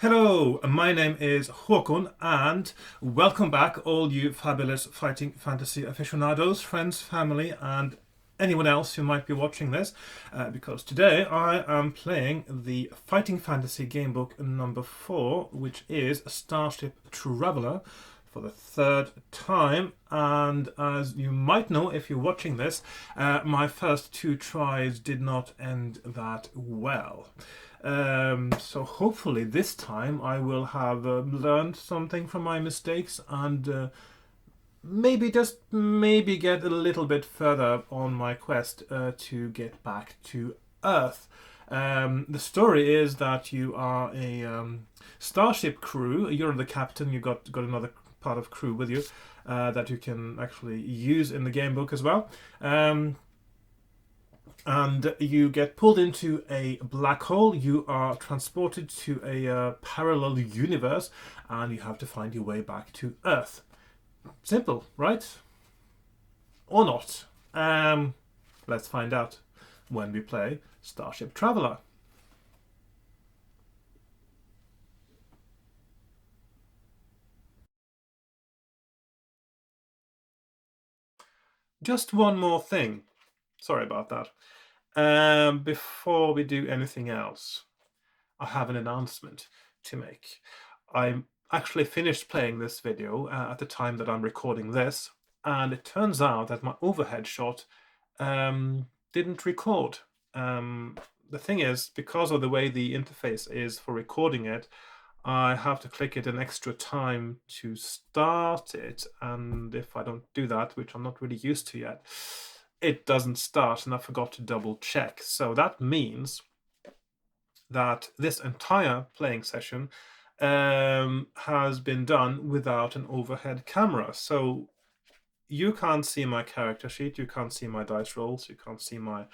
Hello, my name is Hakon, and welcome back, all you fabulous fighting fantasy aficionados, friends, family, and anyone else who might be watching this. Because today I am playing the Fighting Fantasy Gamebook number 4, which is Starship Traveler, for the third time. And as you might know if you're watching this, my first two tries did not end that well. So hopefully this time I will have learned something from my mistakes and maybe get a little bit further on my quest to get back to Earth. The story is that you are a starship crew. You're the captain. You got another part of crew with you that you can actually use in the game book as well. And you get pulled into a black hole. You are transported to a parallel universe, and you have to find your way back to Earth. Simple, right? Or not? Let's find out when we play Starship Traveler. Just one more thing. Sorry about that. Before we do anything else, I have an announcement to make. I actually finished playing this video at the time that I'm recording this, and it turns out that my overhead shot didn't record. The thing is, because of the way the interface is for recording it, I have to click it an extra time to start it, and if I don't do that, which I'm not really used to yet, it doesn't start, and I forgot to double check. So that means that this entire playing session has been done without an overhead camera. So you can't see my character sheet, you can't see my dice rolls, you can't see my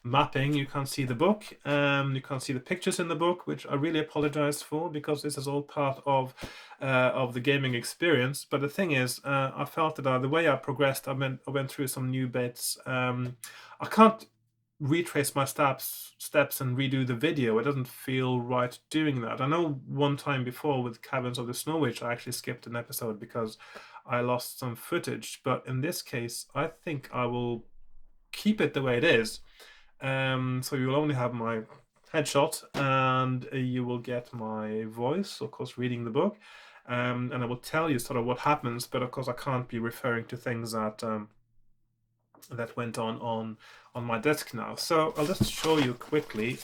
mapping, you can't see the book, you can't see the pictures in the book, which I really apologize for, because this is all part of the gaming experience. But the thing is, I felt that the way I progressed, I went through some new bits. I can't retrace my steps and redo the video. It doesn't feel right doing that. I know one time before with Caverns of the Snow Witch, I actually skipped an episode because I lost some footage. But in this case, I think I will keep it the way it is. So you will only have my headshot, and you will get my voice, of course, reading the book. And I will tell you sort of what happens, but of course I can't be referring to things that that went on my desk now. So I'll just show you quickly.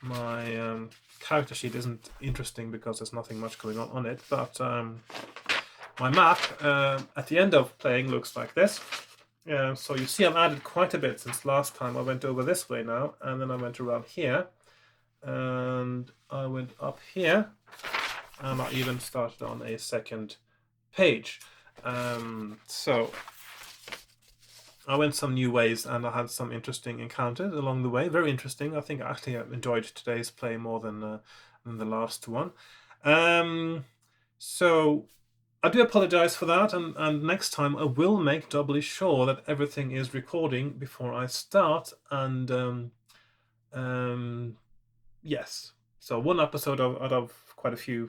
My character sheet isn't interesting because there's nothing much going on it, but my map at the end of playing looks like this. So you see I've added quite a bit since last time. I went over this way now, and then I went around here, and I went up here, and I even started on a second page. So I went some new ways, and I had some interesting encounters along the way. Very interesting. I think actually I enjoyed today's play more than the last one. So I do apologize for that, and next time I will make doubly sure that everything is recording before I start. And yes, so one episode out of quite a few,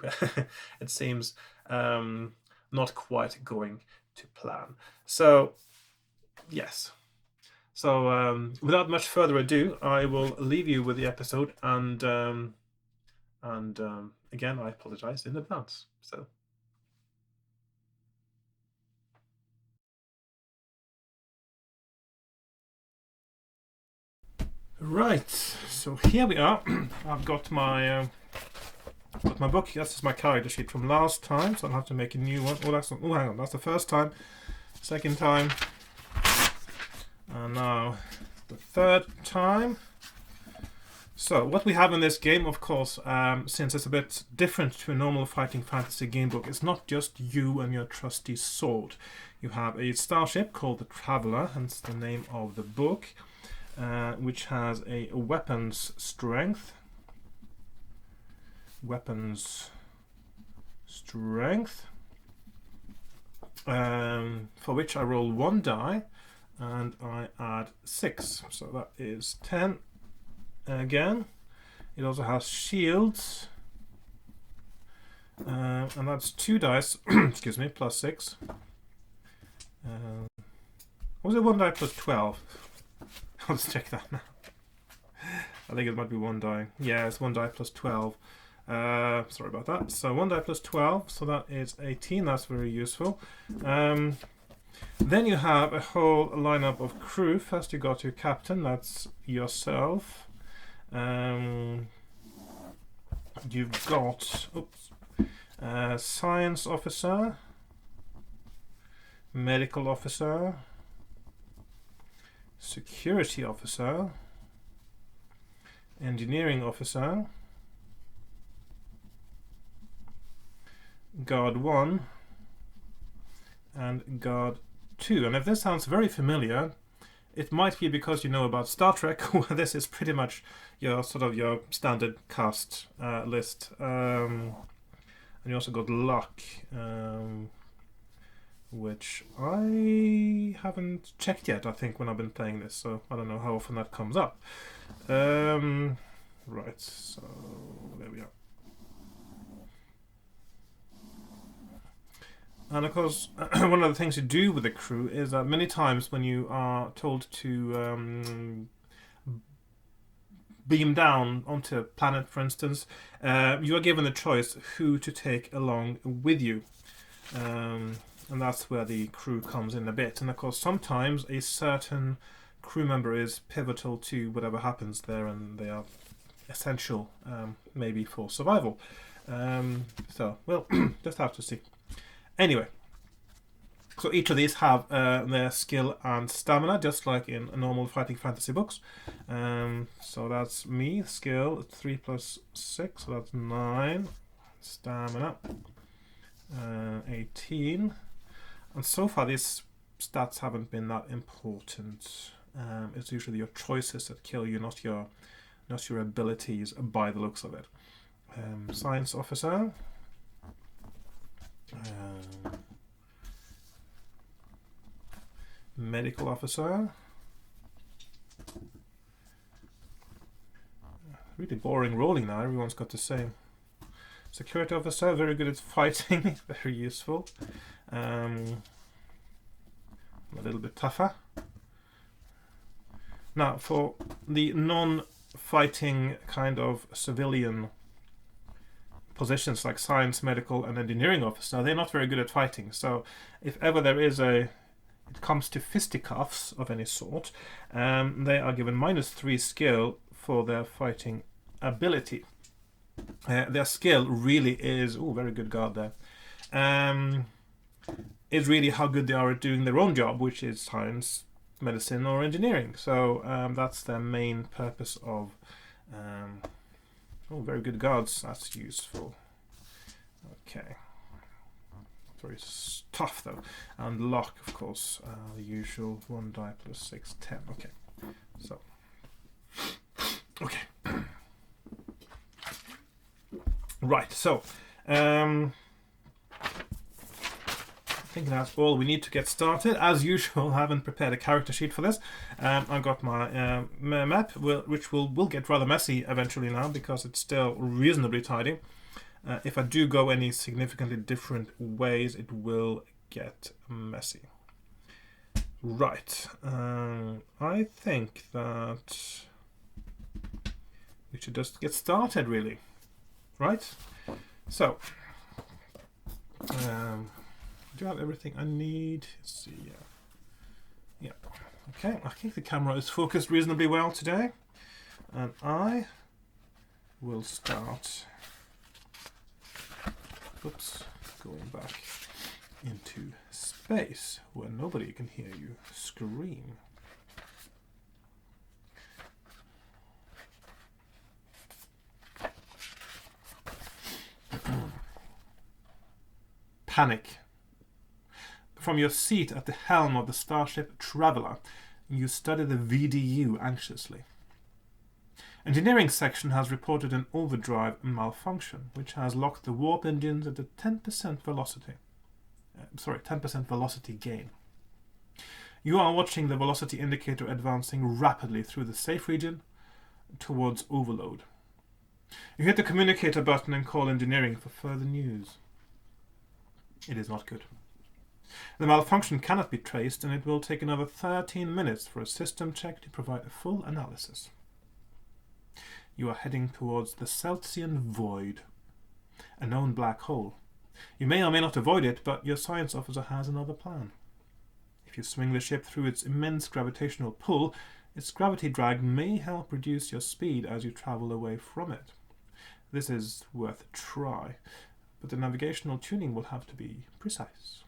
it seems, not quite going to plan. So yes. So without much further ado, I will leave you with the episode, and again, I apologize in advance. So. Right, so here we are. I've got my book. This is my character sheet from last time, so I'll have to make a new one. Oh, hang on, that's the first time. Second time, and now the third time. So what we have in this game, of course, since it's a bit different to a normal fighting fantasy game book, it's not just you and your trusty sword. You have a starship called the Traveler, hence the name of the book. Which has a weapons strength. For which I roll 1 die, and I add 6. So that is 10 again. It also has shields. And that's 2 dice, excuse me, plus 6. Was it 1 die plus 12? Let's check that now. I think it might be 1 die. Yeah, it's 1 die plus 12. Sorry about that. So 1 die plus 12, so that is 18. That's very useful. Then you have a whole lineup of crew. First you got your captain, that's yourself. You've got science officer, medical officer, security officer, engineering officer, guard 1, and guard 2. And if this sounds very familiar, it might be because you know about Star Trek, where this is pretty much your sort of your standard cast list. And you also got luck, which I haven't checked yet, I think, when I've been playing this, so I don't know how often that comes up. Right, so there we are. And of course, one of the things you do with the crew is that many times when you are told to beam down onto a planet, for instance, you are given the choice who to take along with you. And that's where the crew comes in a bit. And of course, sometimes a certain crew member is pivotal to whatever happens there, and they are essential, maybe for survival. So we'll just have to see. Anyway, so each of these have their skill and stamina, just like in normal fighting fantasy books. So that's me, skill 3 plus 6, so that's 9. Stamina 18. And so far these stats haven't been that important. It's usually your choices that kill you, not your abilities by the looks of it. Science officer. Medical officer. Really boring rolling now, everyone's got the same. Security officer, very good at fighting, very useful. A little bit tougher. Now, for the non-fighting kind of civilian positions like science, medical, and engineering officer, they're not very good at fighting. So if ever there is it comes to fisticuffs of any sort, they are given -3 skill for their fighting ability. Their skill really is, very good guard there, is really how good they are at doing their own job, which is science, medicine, or engineering. So that's their main purpose of very good guards. That's useful. Okay. Very tough though. And luck, of course, the usual 1 die plus 6, 10. Okay. So. Okay. Right. So. I think that's all we need to get started. As usual, I haven't prepared a character sheet for this. I've got my map, which will get rather messy eventually now, because it's still reasonably tidy. If I do go any significantly different ways, it will get messy. Right. I think that we should just get started, really. Right? So, do I have everything I need? Let's see. Yeah. Okay. I think the camera is focused reasonably well today, and I will start. Oops, going back into space where nobody can hear you scream. Panic. From your seat at the helm of the Starship Traveler, you study the VDU anxiously. Engineering section has reported an overdrive malfunction, which has locked the warp engines at a 10% velocity. 10% velocity gain. You are watching the velocity indicator advancing rapidly through the safe region towards overload. You hit the communicator button and call engineering for further news. It is not good. The malfunction cannot be traced, and it will take another 13 minutes for a system check to provide a full analysis. You are heading towards the Celsian Void, a known black hole. You may or may not avoid it, but your science officer has another plan. If you swing the ship through its immense gravitational pull, its gravity drag may help reduce your speed as you travel away from it. This is worth a try, but the navigational tuning will have to be precise.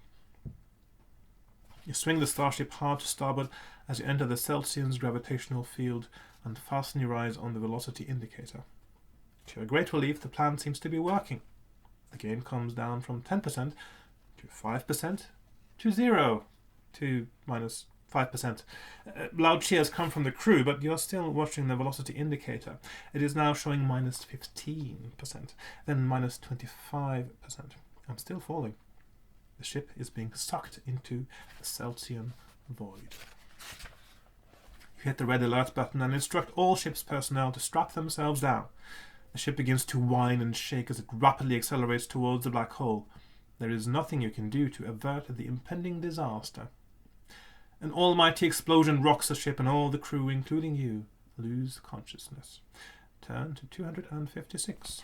You swing the Starship hard to starboard as you enter the Celsian's gravitational field and fasten your eyes on the velocity indicator. To your great relief, the plan seems to be working. The gain comes down from 10% to 5% to 0 to minus 5%. Loud cheers come from the crew, but you're still watching the velocity indicator. It is now showing minus 15%, then minus 25%. I'm still falling. The ship is being sucked into the Celsian Void. You hit the red alert button and instruct all ship's personnel to strap themselves down. The ship begins to whine and shake as it rapidly accelerates towards the black hole. There is nothing you can do to avert the impending disaster. An almighty explosion rocks the ship and all the crew, including you, lose consciousness. Turn to 256.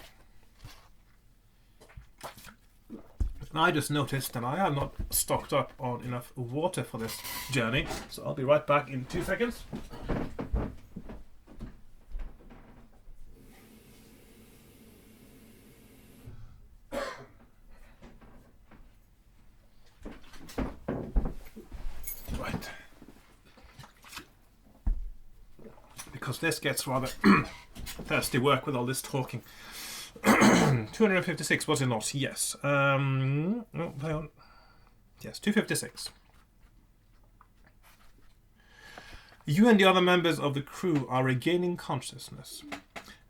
I just noticed that I have not stocked up on enough water for this journey, so I'll be right back in 2 seconds. Right. Because this gets rather thirsty work with all this talking. 256, was it not? Yes. No, hang on. Yes, 256. You and the other members of the crew are regaining consciousness.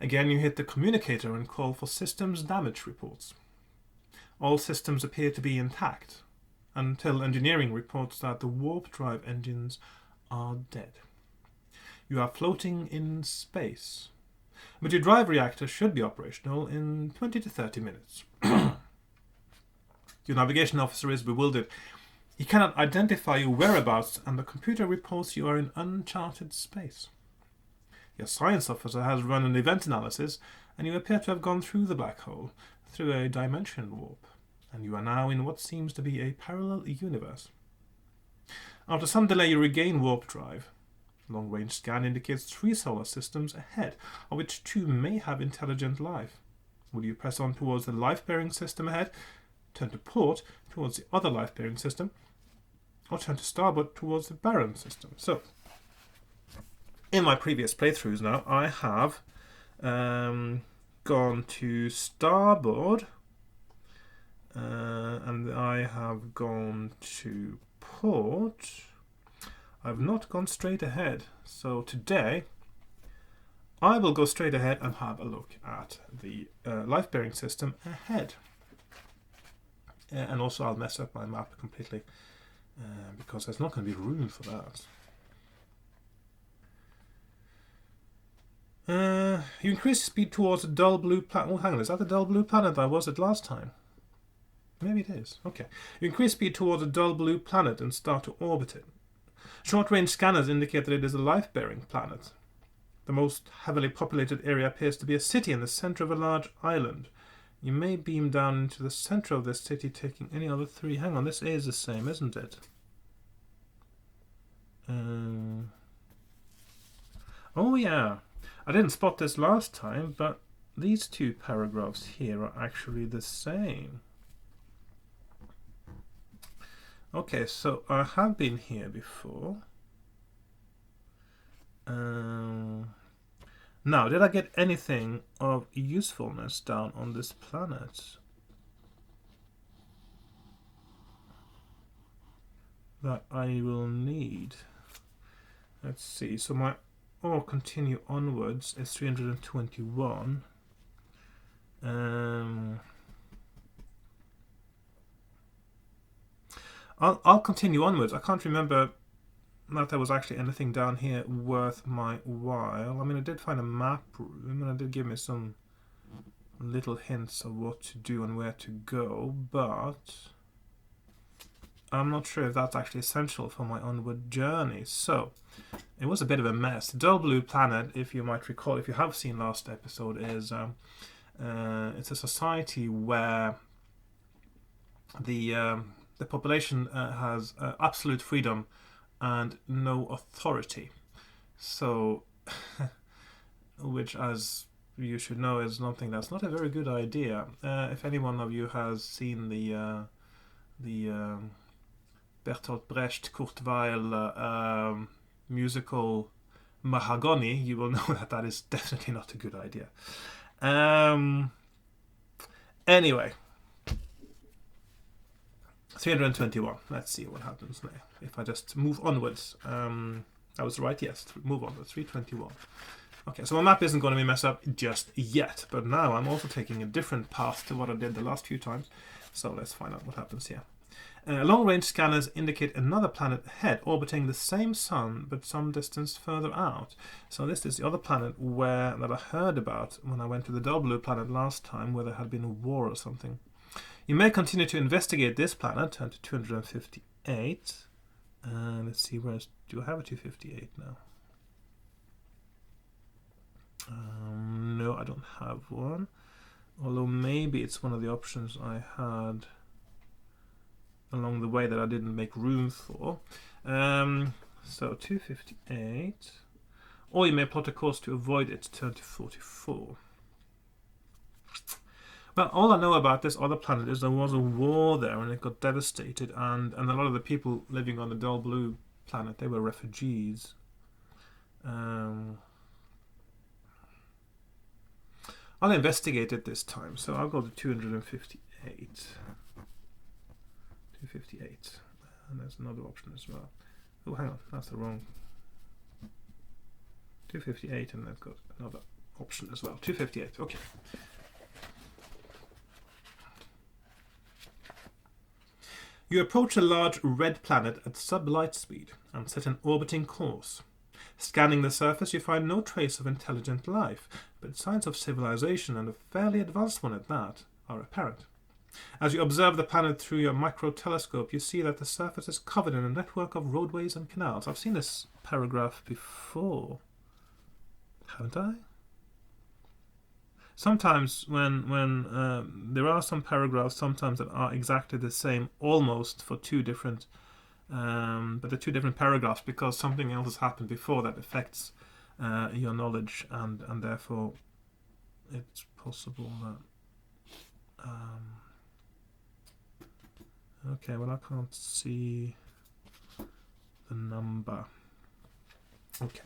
Again, you hit the communicator and call for systems damage reports. All systems appear to be intact, until engineering reports that the warp drive engines are dead. You are floating in space, but your drive reactor should be operational in 20 to 30 minutes. Your navigation officer is bewildered. He cannot identify your whereabouts, and the computer reports you are in uncharted space. Your science officer has run an event analysis, and you appear to have gone through the black hole, through a dimension warp, and you are now in what seems to be a parallel universe. After some delay, you regain warp drive. Long-range scan indicates 3 solar systems ahead, of which 2 may have intelligent life. Will you press on towards the life-bearing system ahead, turn to port towards the other life-bearing system, or turn to starboard towards the barren system? So, in my previous playthroughs now, I have gone to starboard, and I have gone to port. I've not gone straight ahead, so today I will go straight ahead and have a look at the life-bearing system ahead. And also I'll mess up my map completely, because there's not going to be room for that. You increase speed towards a dull blue planet. Oh, hang on, is that the dull blue planet I was at last time? Maybe it is. Okay. You increase speed towards a dull blue planet and start to orbit it. Short-range scanners indicate that it is a life-bearing planet. The most heavily populated area appears to be a city in the center of a large island. You may beam down into the center of this city, taking any other 3. Hang on, this is the same, isn't it? Oh yeah, I didn't spot this last time, but these 2 paragraphs here are actually the same. Okay, so I have been here before. Now, did I get anything of usefulness down on this planet that I will need? Let's see. So my continue onwards is 321. I'll continue onwards. I can't remember that there was actually anything down here worth my while. I mean, I did find a map room, and it did give me some little hints of what to do and where to go, but I'm not sure if that's actually essential for my onward journey. So it was a bit of a mess. The Dull Blue Planet, if you might recall, if you have seen last episode, is it's a society where the population has absolute freedom and no authority. So, which, as you should know, is something that's not a very good idea. If any one of you has seen the Bertolt Brecht Kurt Weill musical Mahagoni, you will know that that is definitely not a good idea. Anyway, 321. Let's see what happens now. If I just move onwards. I was right, yes. Move onwards. 321. Okay, so my map isn't going to be messed up just yet, but now I'm also taking a different path to what I did the last few times. So let's find out what happens here. Long-range scanners indicate another planet ahead, orbiting the same sun, but some distance further out. So this is the other planet that I heard about when I went to the Dull Blue Planet last time, where there had been a war or something. You may continue to investigate this planet. Turn to 258. Let's see, do I have a 258 now? No, I don't have one. Although maybe it's one of the options I had along the way that I didn't make room for. So 258. Or you may plot a course to avoid it. Turn to 44. Well, all I know about this other planet is there was a war there and it got devastated, and a lot of the people living on the Dull Blue Planet, they were refugees. I'll investigate it this time, so I'll go to 258. 258. And there's another option as well. Oh, hang on, that's the wrong. 258, and I've got another option as well. 258, okay. You approach a large red planet at sub-light speed and set an orbiting course. Scanning the surface, you find no trace of intelligent life, but signs of civilization, and a fairly advanced one at that, are apparent. As you observe the planet through your micro-telescope, you see that the surface is covered in a network of roadways and canals. I've seen this paragraph before, haven't I? Sometimes when there are some paragraphs sometimes that are exactly the same almost for two different but they're two different paragraphs because something else has happened before that affects your knowledge, and therefore it's possible that okay, well, I can't see the number. Okay.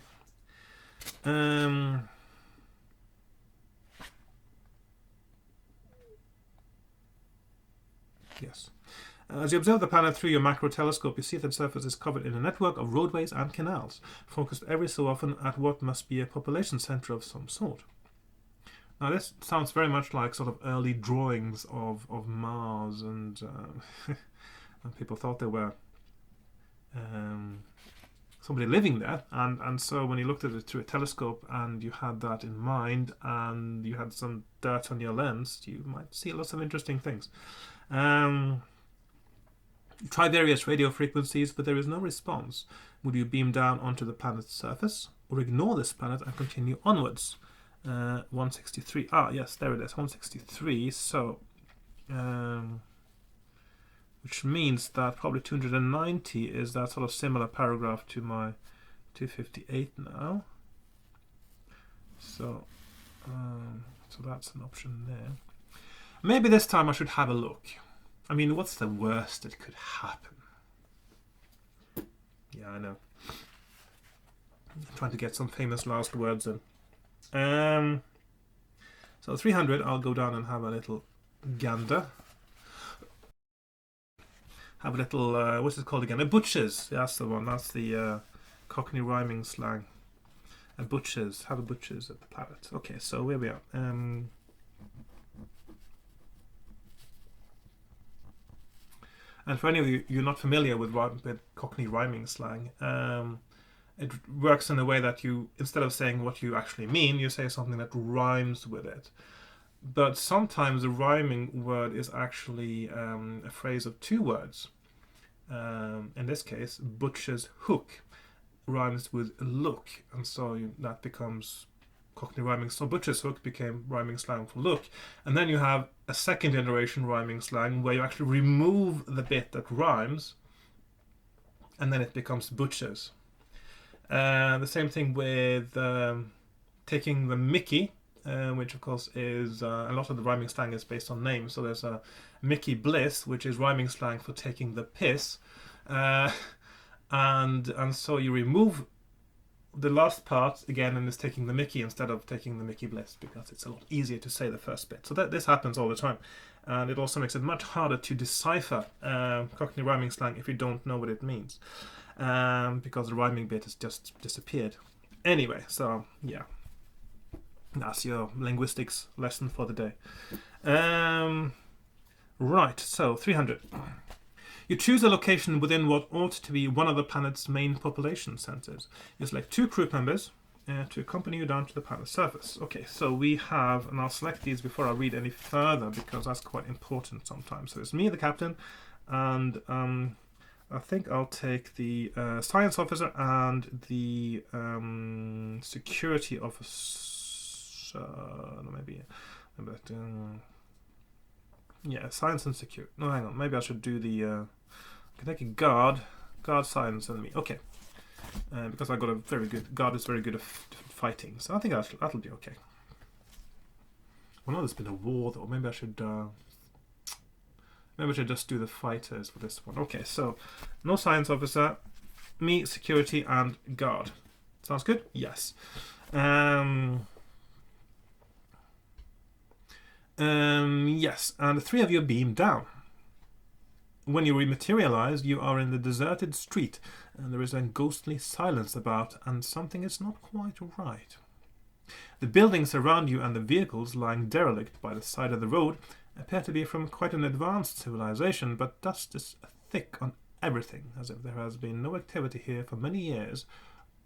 Yes. As you observe the planet through your macro telescope, you see that the surface is covered in a network of roadways and canals, focused every so often at what must be a population centre of some sort. Now, this sounds very much like sort of early drawings of Mars, and people thought there were somebody living there, and so when you looked at it through a telescope and you had that in mind and you had some dirt on your lens, you might see lots of interesting things. Try various radio frequencies, but there is no response. Would you beam down onto the planet's surface, or ignore this planet and continue onwards? 163. Ah, yes, there it is, 163. So, which means that probably 290 is that sort of similar paragraph to my 258 now. So, so that's an option there. Maybe this time I should have a look. I mean, what's the worst that could happen? Yeah, I know. I'm trying to get some famous last words in. So 300, I'll go down and have a little gander. Have a little, what's it called again? A butcher's. That's the one. That's the Cockney rhyming slang. A butcher's. Have a butcher's at the planet. Okay, so where we are. And for any of you not familiar with Cockney rhyming slang, it works in a way that you, instead of saying what you actually mean, you say something that rhymes with it. But sometimes a rhyming word is actually a phrase of two words. In this case, butcher's hook rhymes with look, and so that becomes Cockney rhyming. So butcher's hook became rhyming slang for look, and then you have a second generation rhyming slang where you actually remove the bit that rhymes, and then it becomes butchers. The same thing with taking the Mickey, which of course is a lot of the rhyming slang is based on names. So there's a Mickey Bliss, which is rhyming slang for taking the piss, and so you remove the last part again and it's taking the Mickey instead of taking the Mickey Bliss, because it's a lot easier to say the first bit. So this happens all the time, and it also makes it much harder to decipher Cockney rhyming slang if you don't know what it means, because the rhyming bit has just disappeared. Anyway, so yeah, that's your linguistics lesson for the day. Right, so 300. You choose a location within what ought to be one of the planet's main population centers. You select 2 crew members to accompany you down to the planet's surface. Okay, so we have, and I'll select these before I read any further because that's quite important sometimes. So it's me, the captain, and I think I'll take the science officer and the security officer. Yeah, science and security. No, hang on. Maybe I should do the. I can take a guard, science, and me. Okay, because I got a very good guard. Is very good at fighting, so I think that'll be okay. Well, no, there's been a war though. Maybe I should. Maybe I should just do the fighters for this one. Okay, so no science officer, me, security, and guard. Sounds good. Yes. Yes, and the 3 of you beam down. When you rematerialize, you are in the deserted street, and there is a ghostly silence about, and something is not quite right. The buildings around you and the vehicles lying derelict by the side of the road appear to be from quite an advanced civilization, but dust is thick on everything, as if there has been no activity here for many years,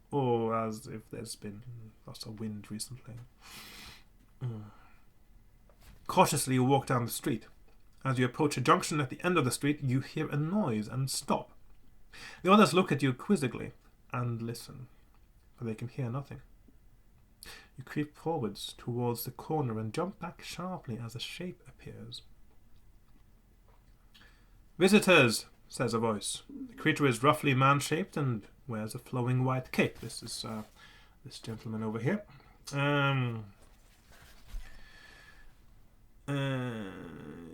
or as if there's been lots of wind recently. Cautiously you walk down the street. As you approach a junction at the end of the street, you hear a noise and stop. The others look at you quizzically and listen, but they can hear nothing. You creep forwards towards the corner and jump back sharply as a shape appears. "Visitors," says a voice. The creature is roughly man-shaped and wears a flowing white cape. This is this gentleman over here.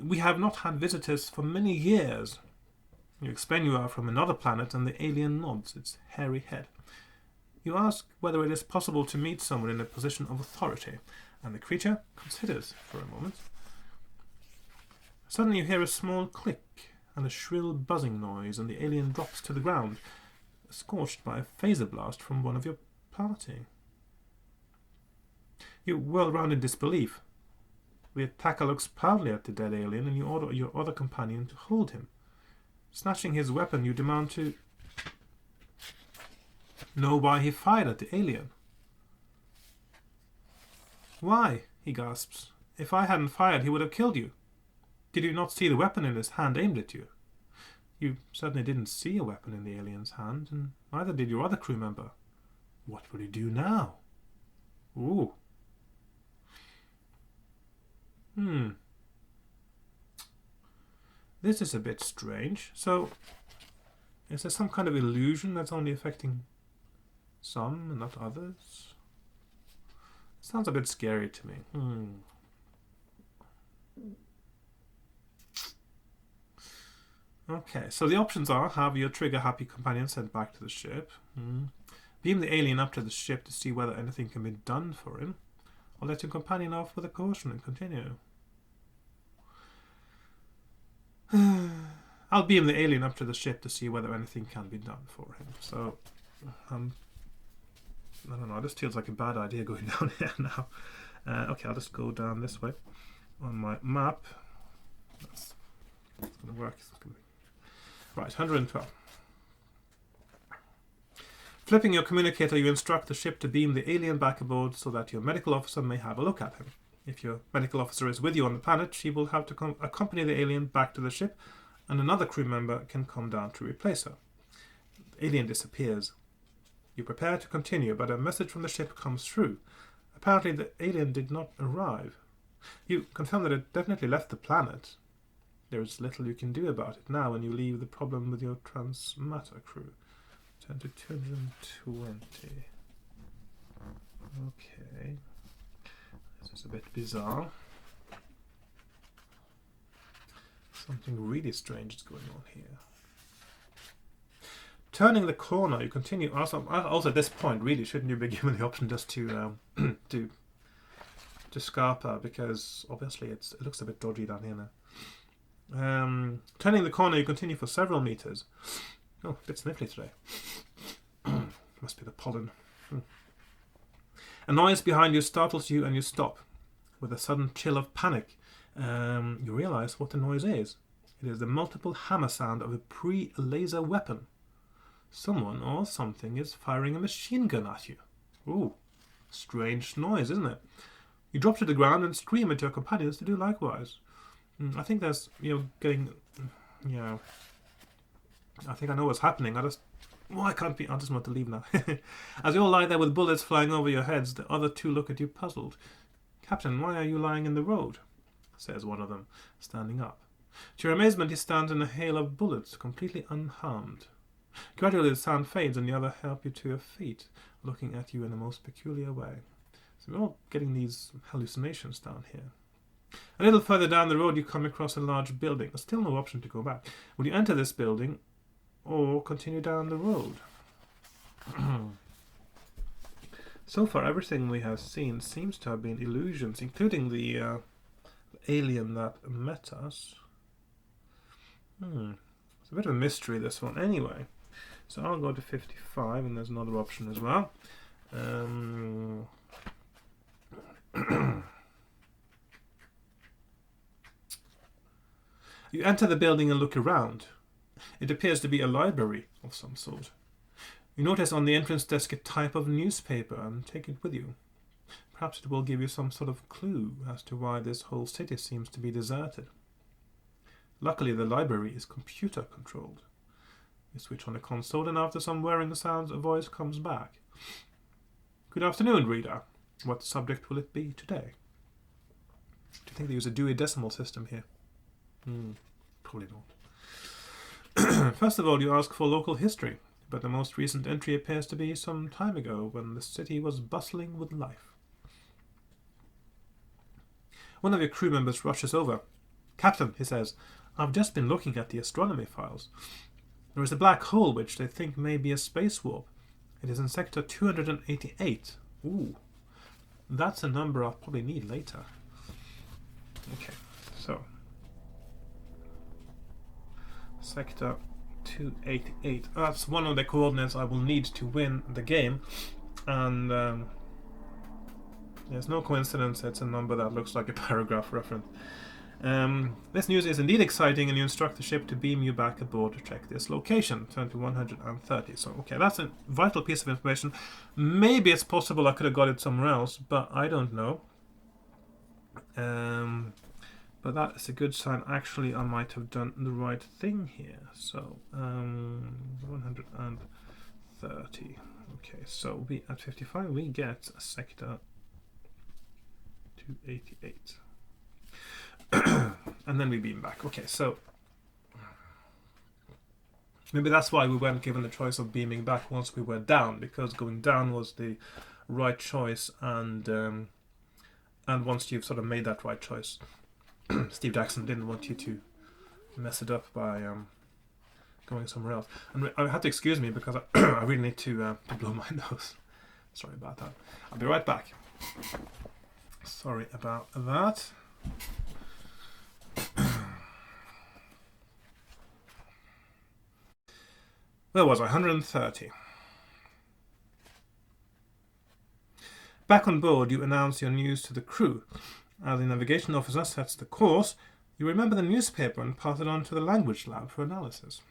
We have not had visitors for many years. You explain you are from another planet, and the alien nods its hairy head. You ask whether it is possible to meet someone in a position of authority, and the creature considers for a moment. Suddenly you hear a small click and a shrill buzzing noise, and the alien drops to the ground, scorched by a phaser blast from one of your party. You whirl round in disbelief. The attacker looks proudly at the dead alien, and you order your other companion to hold him. Snatching his weapon, you demand to know why he fired at the alien. "Why?" he gasps. "If I hadn't fired, he would have killed you. Did you not see the weapon in his hand aimed at you?" You certainly didn't see a weapon in the alien's hand, and neither did your other crew member. What will you do now? Ooh. This is a bit strange. So, is there some kind of illusion that's only affecting some and not others? Sounds a bit scary to me. Okay, so the options are: have your trigger-happy companion sent back to the ship, beam the alien up to the ship to see whether anything can be done for him, or let your companion off with a caution and continue. I'll beam the alien up to the ship to see whether anything can be done for him. So, I don't know, this feels like a bad idea going down here now. Okay, I'll just go down this way on my map. That's going to work. Right, 112. Flipping your communicator, you instruct the ship to beam the alien back aboard so that your medical officer may have a look at him. If your medical officer is with you on the planet, she will have to accompany the alien back to the ship, and another crew member can come down to replace her. The alien disappears. You prepare to continue, but a message from the ship comes through. Apparently the alien did not arrive. You confirm that it definitely left the planet. There is little you can do about it now, and you leave the problem with your transmatter crew. Turn to 220. Okay. This is a bit bizarre. Something really strange is going on here. Turning the corner, you continue. Also at this point, really, shouldn't you be given the option just to to Scarpa, because obviously it looks a bit dodgy down here now. Turning the corner, you continue for several meters. Oh, a bit sniffly today. Must be the pollen. A noise behind you startles you, and you stop. With a sudden chill of panic, you realize what the noise is. It is the multiple hammer sound of a pre-laser weapon. Someone or something is firing a machine gun at you. Ooh, strange noise, isn't it? You drop to the ground and scream at your companions to do likewise. I think there's, I think I know what's happening. I just want to leave now. As you all lie there with bullets flying over your heads, the other two look at you puzzled. Captain, why are you lying in the road? Says one of them, standing up. To your amazement, he stands in a hail of bullets, completely unharmed. Gradually the sound fades and the other help you to your feet, looking at you in a most peculiar way. So we're all getting these hallucinations down here. A little further down the road you come across a large building. There's still no option to go back. Will you enter this building or continue down the road? So far everything we have seen seems to have been illusions, including the alien that met us. It's a bit of a mystery, this one. Anyway, so I'll go to 55, and there's another option as well. You enter the building and look around. It appears to be a library of some sort. You notice on the entrance desk a type of newspaper and take it with you. Perhaps it will give you some sort of clue as to why this whole city seems to be deserted. Luckily, the library is computer controlled. You switch on the console, and after some whirring sounds, a voice comes back. Good afternoon, reader. What subject will it be today? Do you think they use a Dewey Decimal System here? Probably not. First of all, you ask for local history, but the most recent entry appears to be some time ago, when the city was bustling with life. One of your crew members rushes over. Captain, he says, I've just been looking at the astronomy files. There is a black hole which they think may be a space warp. It is in sector 288. Ooh, that's a number I'll probably need later. Okay, so sector 288. That's one of the coordinates I will need to win the game, and there's no coincidence it's a number that looks like a paragraph reference. This news is indeed exciting, and you instruct the ship to beam you back aboard to check this location. Turn to 130. So, okay, that's a vital piece of information. Maybe it's possible I could have got it somewhere else, but I don't know. But that is a good sign. Actually, I might have done the right thing here. So, 130. Okay, so we at 55 we get a sector 288. And then we beam back. Okay, so maybe that's why we weren't given the choice of beaming back once we were down, because going down was the right choice, and once you've sort of made that right choice, Steve Jackson didn't want you to mess it up by going somewhere else. And I have to excuse me because I really need to blow my nose. Sorry about that. I'll be right back. Sorry about that. Where was I? 130. Back on board, you announce your news to the crew. As the navigation officer sets the course, you remember the newspaper and pass it on to the language lab for analysis.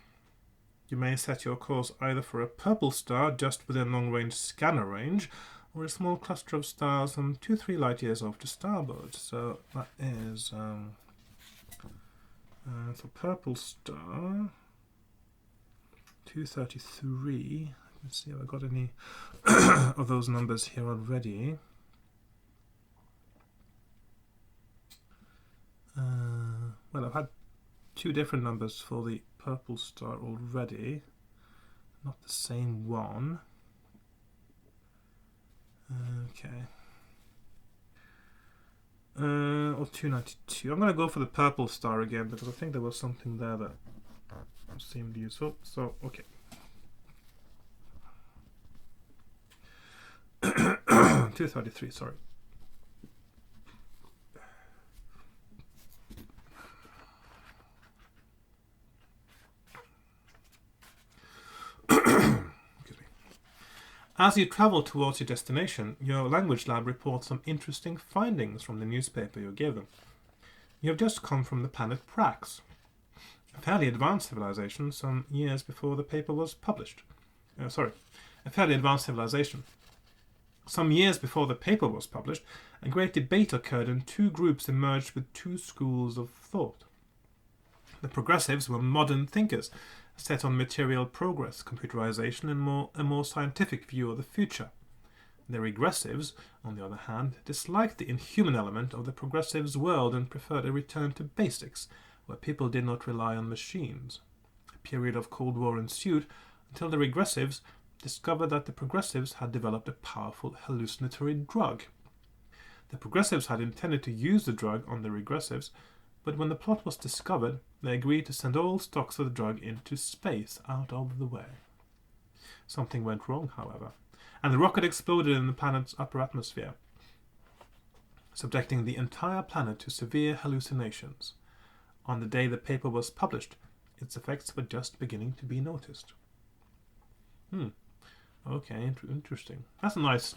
You may set your course either for a purple star just within long-range scanner range, We're a small cluster of stars some 2-3 light years off to starboard. So that is for purple star 233. Let's see if I got any of those numbers here already. Well, I've had 2 different numbers for the purple star already. Not the same one. Okay. Or 292. I'm going to go for the purple star again because I think there was something there that seemed useful. So, okay. 233, sorry. As you travel towards your destination, your language lab reports some interesting findings from the newspaper you gave them. You have just come from the planet Prax, a fairly advanced civilization some years before the paper was published. A fairly advanced civilization. Some years before the paper was published, a great debate occurred and 2 groups emerged with 2 schools of thought. The progressives were modern thinkers, set on material progress, computerization, and a more scientific view of the future. The regressives, on the other hand, disliked the inhuman element of the progressives' world and preferred a return to basics, where people did not rely on machines. A period of Cold War ensued until the regressives discovered that the progressives had developed a powerful hallucinatory drug. The progressives had intended to use the drug on the regressives, but when the plot was discovered, they agreed to send all stocks of the drug into space, out of the way. Something went wrong, however, and the rocket exploded in the planet's upper atmosphere, subjecting the entire planet to severe hallucinations. On the day the paper was published, its effects were just beginning to be noticed. Okay, interesting. That's a nice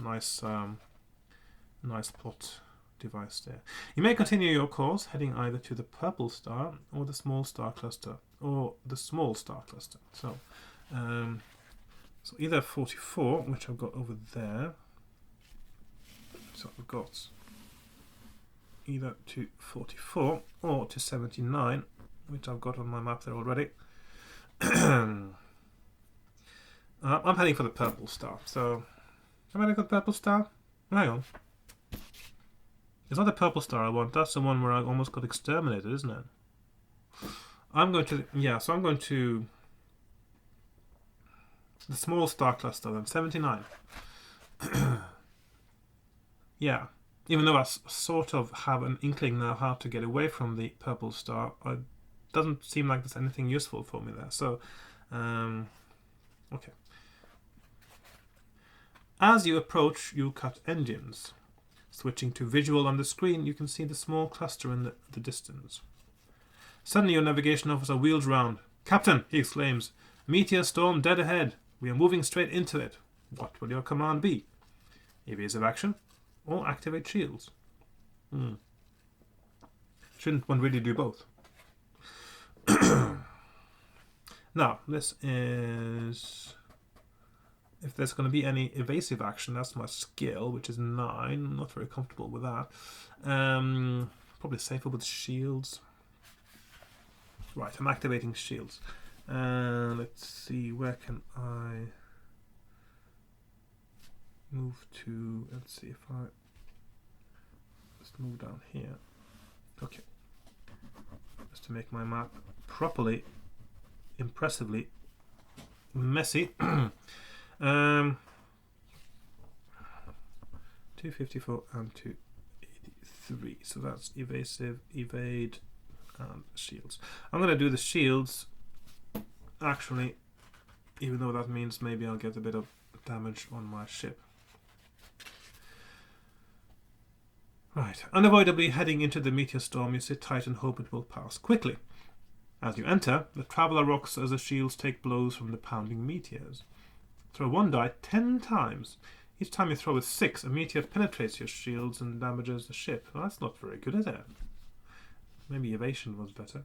plot device there. You may continue your course heading either to the purple star or the small star cluster, So, either 44, which I've got over there. So I've got either to 44 or to 79, which I've got on my map there already. I'm heading for the purple star. So, am I heading for the purple star? Hang on. It's not the purple star I want. That's the one where I almost got exterminated, isn't it? I'm going to the small star cluster then, 79. Yeah. Even though I sort of have an inkling now how to get away from the purple star, it doesn't seem like there's anything useful for me there. So, okay. As you approach, you cut engines. Switching to visual on the screen, you can see the small cluster in the distance. Suddenly your navigation officer wheels round. "Captain," he exclaims, "meteor storm dead ahead. We are moving straight into it. What will your command be? Evasive action or activate shields?" Shouldn't one really do both? Now, this is... If there's going to be any evasive action, that's my skill, which is 9. I'm not very comfortable with that. Probably safer with shields. Right, I'm activating shields. Let's see, where can I move to? Let's see if I just move down here. Okay. Just to make my map properly, impressively messy. 254 and 283. So that's evasive, evade, and shields. I'm going to do the shields, actually, even though that means maybe I'll get a bit of damage on my ship. Right. Unavoidably heading into the meteor storm, you sit tight and hope it will pass quickly. As you enter, the traveller rocks as the shields take blows from the pounding meteors. Throw one die 10 times. Each time you throw a 6, a meteor penetrates your shields and damages the ship. Well, that's not very good, is it? Maybe evasion was better.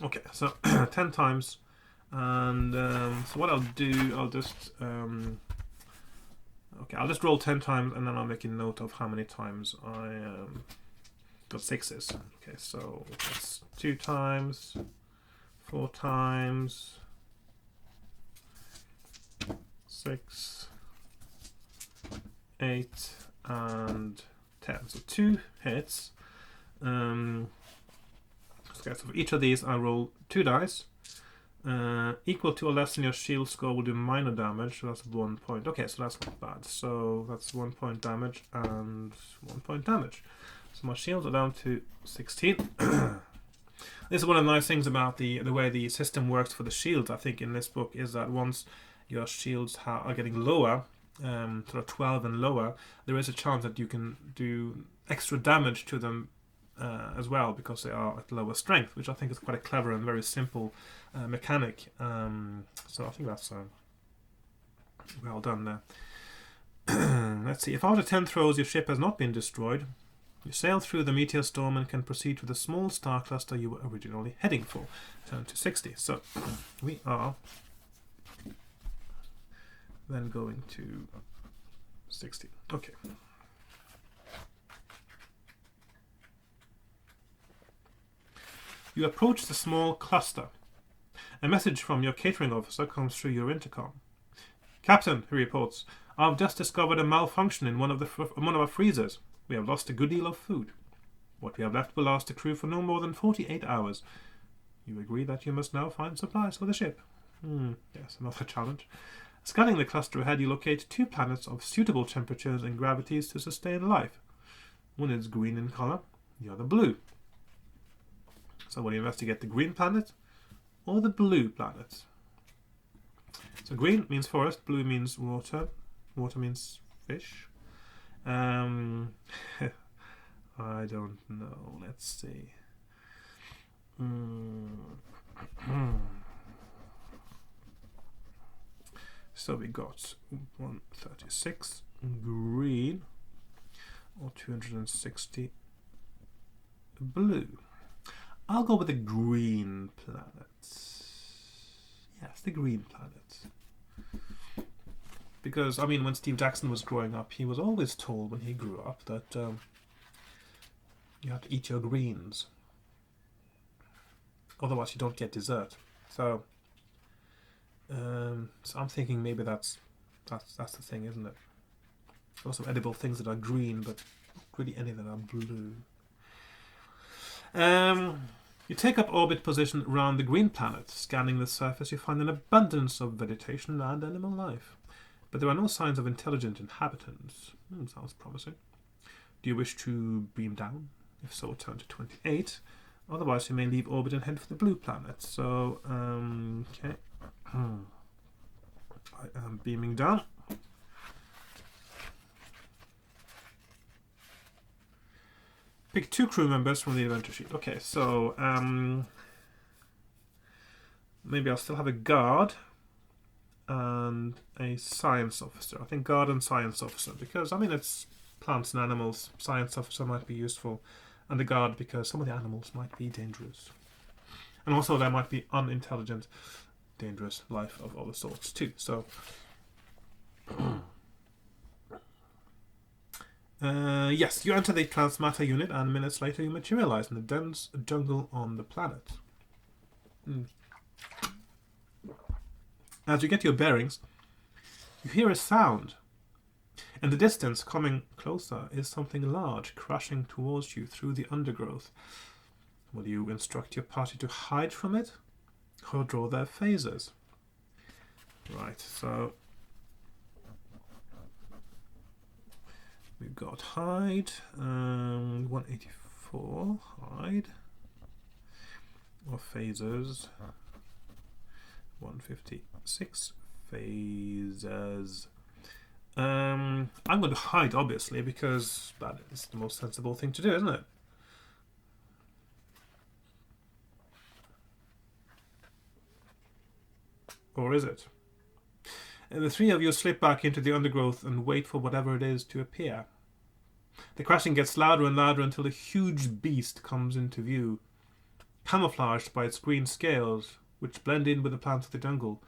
Okay, so 10 times. And so what I'll do, I'll just Okay, I'll just roll 10 times and then I'll make a note of how many times I got 6s. Okay, so that's 2 times, 4 times, 6, 8, and 10. So 2 hits. Okay, so for each of these I roll 2 dice. Equal to or less than your shield score will do minor damage, so that's 1 point. Okay, so that's not bad. So that's 1 point damage and 1 point damage. So my shields are down to 16. This is one of the nice things about the way the system works for the shields, I think, in this book, is that once your shields are getting lower, sort of 12 and lower, there is a chance that you can do extra damage to them as well, because they are at lower strength, which I think is quite a clever and very simple mechanic. So I think that's well done there. Let's see. If after 10 throws your ship has not been destroyed, you sail through the meteor storm and can proceed to the small star cluster you were originally heading for. Turn to 60. So we are then going to 60. Okay. You approach the small cluster. A message from your catering officer comes through your intercom. Captain, he reports, I've just discovered a malfunction in one of our freezers. We have lost a good deal of food. What we have left will last the crew for no more than 48 hours. You agree that you must now find supplies for the ship. Yes, another challenge. Scanning the cluster ahead, you locate 2 planets of suitable temperatures and gravities to sustain life. One is green in color, the other blue. So will you investigate the green planet or the blue planet? So green means forest, blue means water, water means fish. I don't know. Let's see. So we got 136 green or 260 blue. I'll go with the green planet. Yes, the green planet. Because, I mean, when Steve Jackson was growing up, he was always told when he grew up that you have to eat your greens. Otherwise you don't get dessert. So I'm thinking maybe that's the thing, isn't it? Lots of edible things that are green, but not really any that are blue. You take up orbit position around the green planet. Scanning the surface, you find an abundance of vegetation and animal life. But there are no signs of intelligent inhabitants. Sounds promising. Do you wish to beam down? If so, turn to 28. Otherwise, you may leave orbit and head for the blue planet. So, okay. I am beaming down. Pick 2 crew members from the adventure sheet. Okay, so maybe I'll still have a guard and a science officer. I think guard and science officer, because I mean it's plants and animals. Science officer might be useful, and the guard because some of the animals might be dangerous, and also there might be unintelligent, dangerous life of other sorts too. So. Yes, you enter the transmatter unit and minutes later you materialize in the dense jungle on the planet. As you get your bearings, you hear a sound. In the distance, coming closer, is something large crashing towards you through the undergrowth. Will you instruct your party to hide from it or draw their phasers? Right, so we've got hide, 184, hide, or phasers, 156, phasers. I'm going to hide, obviously, because that is the most sensible thing to do, isn't it? Or is it? And the 3 of you slip back into the undergrowth and wait for whatever it is to appear. The crashing gets louder and louder until a huge beast comes into view, camouflaged by its green scales, which blend in with the plants of the jungle.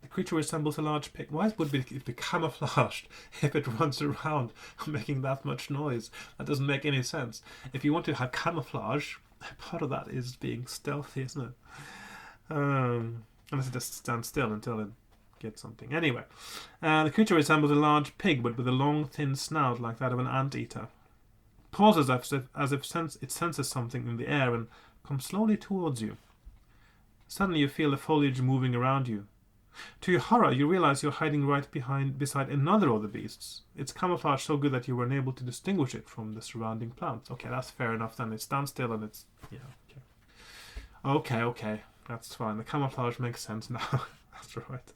The creature resembles a large pig. Why would it be camouflaged if it runs around making that much noise? That doesn't make any sense. If you want to have camouflage, part of that is being stealthy, isn't it? Unless it just stands still until it gets something. Anyway, the creature resembles a large pig, but with a long, thin snout like that of an anteater. Pauses as if it senses something in the air and comes slowly towards you. Suddenly you feel the foliage moving around you. To your horror, you realize you're hiding right beside another of the beasts. It's camouflaged so good that you were unable to distinguish it from the surrounding plants. Okay, that's fair enough then. It stands still and it's... yeah, okay. Okay, that's fine. The camouflage makes sense now. That's right.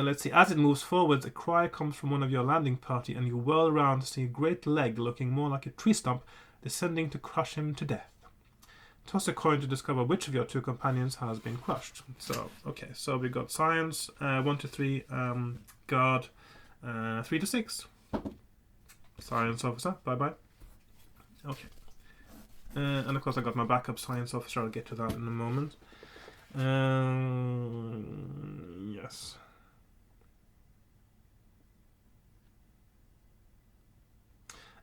Let's see. As it moves forwards, a cry comes from one of your landing party, and you whirl around to see a great leg looking more like a tree stump descending to crush him to death. Toss a coin to discover which of your two companions has been crushed. So, okay, so we got science, 1 to 3, guard, 3 to 6. Science officer, bye-bye. Okay. And of course I got my backup science officer, I'll get to that in a moment. Yes.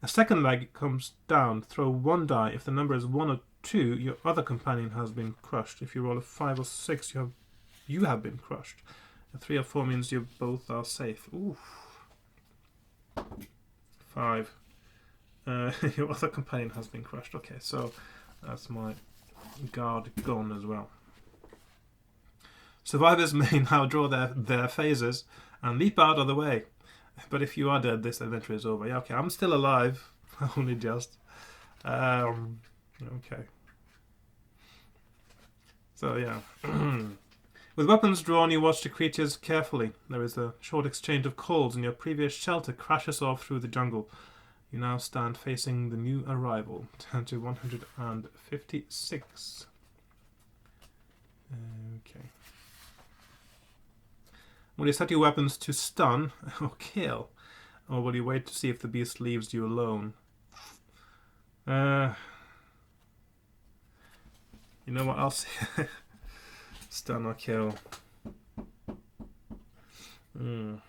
A second leg comes down. Throw 1 die. If the number is 1 or 2, your other companion has been crushed. If you roll a 5 or 6, you have been crushed. A 3 or 4 means you both are safe. Oof. 5. Your other companion has been crushed. Okay, so that's my guard gone as well. Survivors may now draw their phases and leap out of the way. But if you are dead, this adventure is over. Yeah, okay, I'm still alive. Only just. Okay. So, yeah. With weapons drawn, you watch the creatures carefully. There is a short exchange of calls, and your previous shelter crashes off through the jungle. You now stand facing the new arrival. Turn to 156. Okay. Will you set your weapons to stun or kill? Or will you wait to see if the beast leaves you alone? You know what, I'll say stun or kill. Well,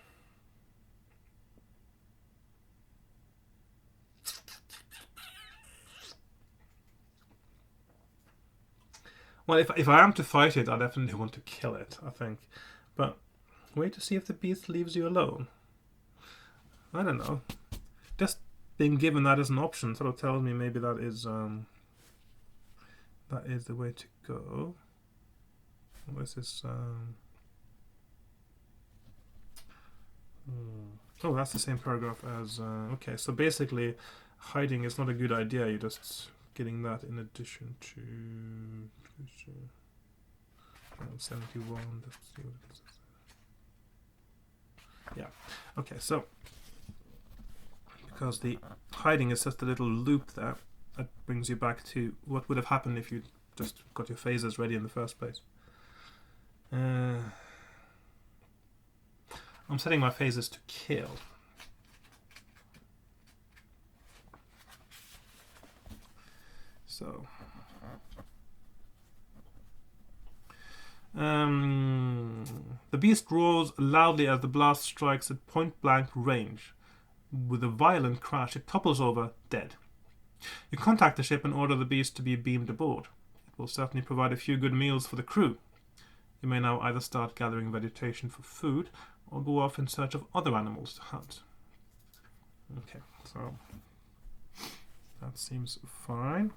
if I am to fight it, I definitely want to kill it, I think. But wait to see if the beast leaves you alone. I don't know. Just being given that as an option sort of tells me maybe that is the way to go. What is this? Oh, that's the same paragraph as... okay, so basically, hiding is not a good idea. You're just getting that in addition to... 71. Let's see what it is. Yeah. Okay, so... because the hiding is just a little loop there, that brings you back to what would have happened if you just got your phases ready in the first place. I'm setting my phases to kill. So... the beast roars loudly as the blast strikes at point-blank range. With a violent crash, it topples over, dead. You contact the ship and order the beast to be beamed aboard. It will certainly provide a few good meals for the crew. You may now either start gathering vegetation for food, or go off in search of other animals to hunt. Okay, so... that seems fine.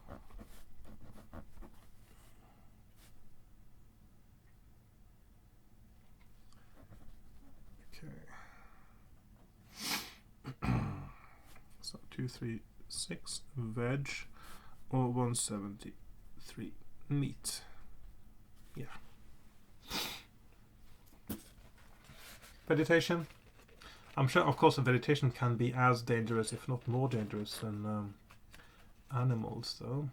So 236 veg or 173 meat. Yeah. Vegetation. I'm sure, of course, the vegetation can be as dangerous, if not more dangerous, than animals, though.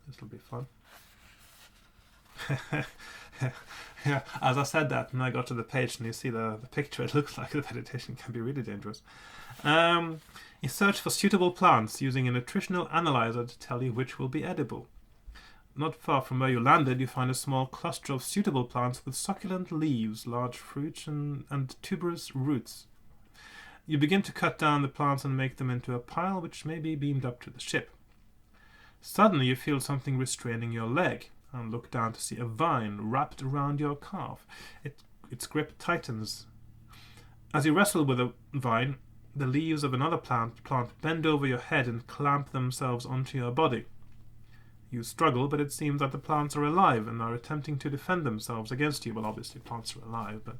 This will be fun. Yeah, as I said that, and I got to the page and you see the picture, it looks like the vegetation can be really dangerous. You search for suitable plants using a nutritional analyzer to tell you which will be edible. Not far from where you landed, you find a small cluster of suitable plants with succulent leaves, large fruits, and tuberous roots. You begin to cut down the plants and make them into a pile which may be beamed up to the ship. Suddenly you feel something restraining your leg and look down to see a vine wrapped around your calf. Its grip tightens. As you wrestle with the vine, the leaves of another plant bend over your head and clamp themselves onto your body. You struggle, but it seems that the plants are alive and are attempting to defend themselves against you. Well, obviously plants are alive, but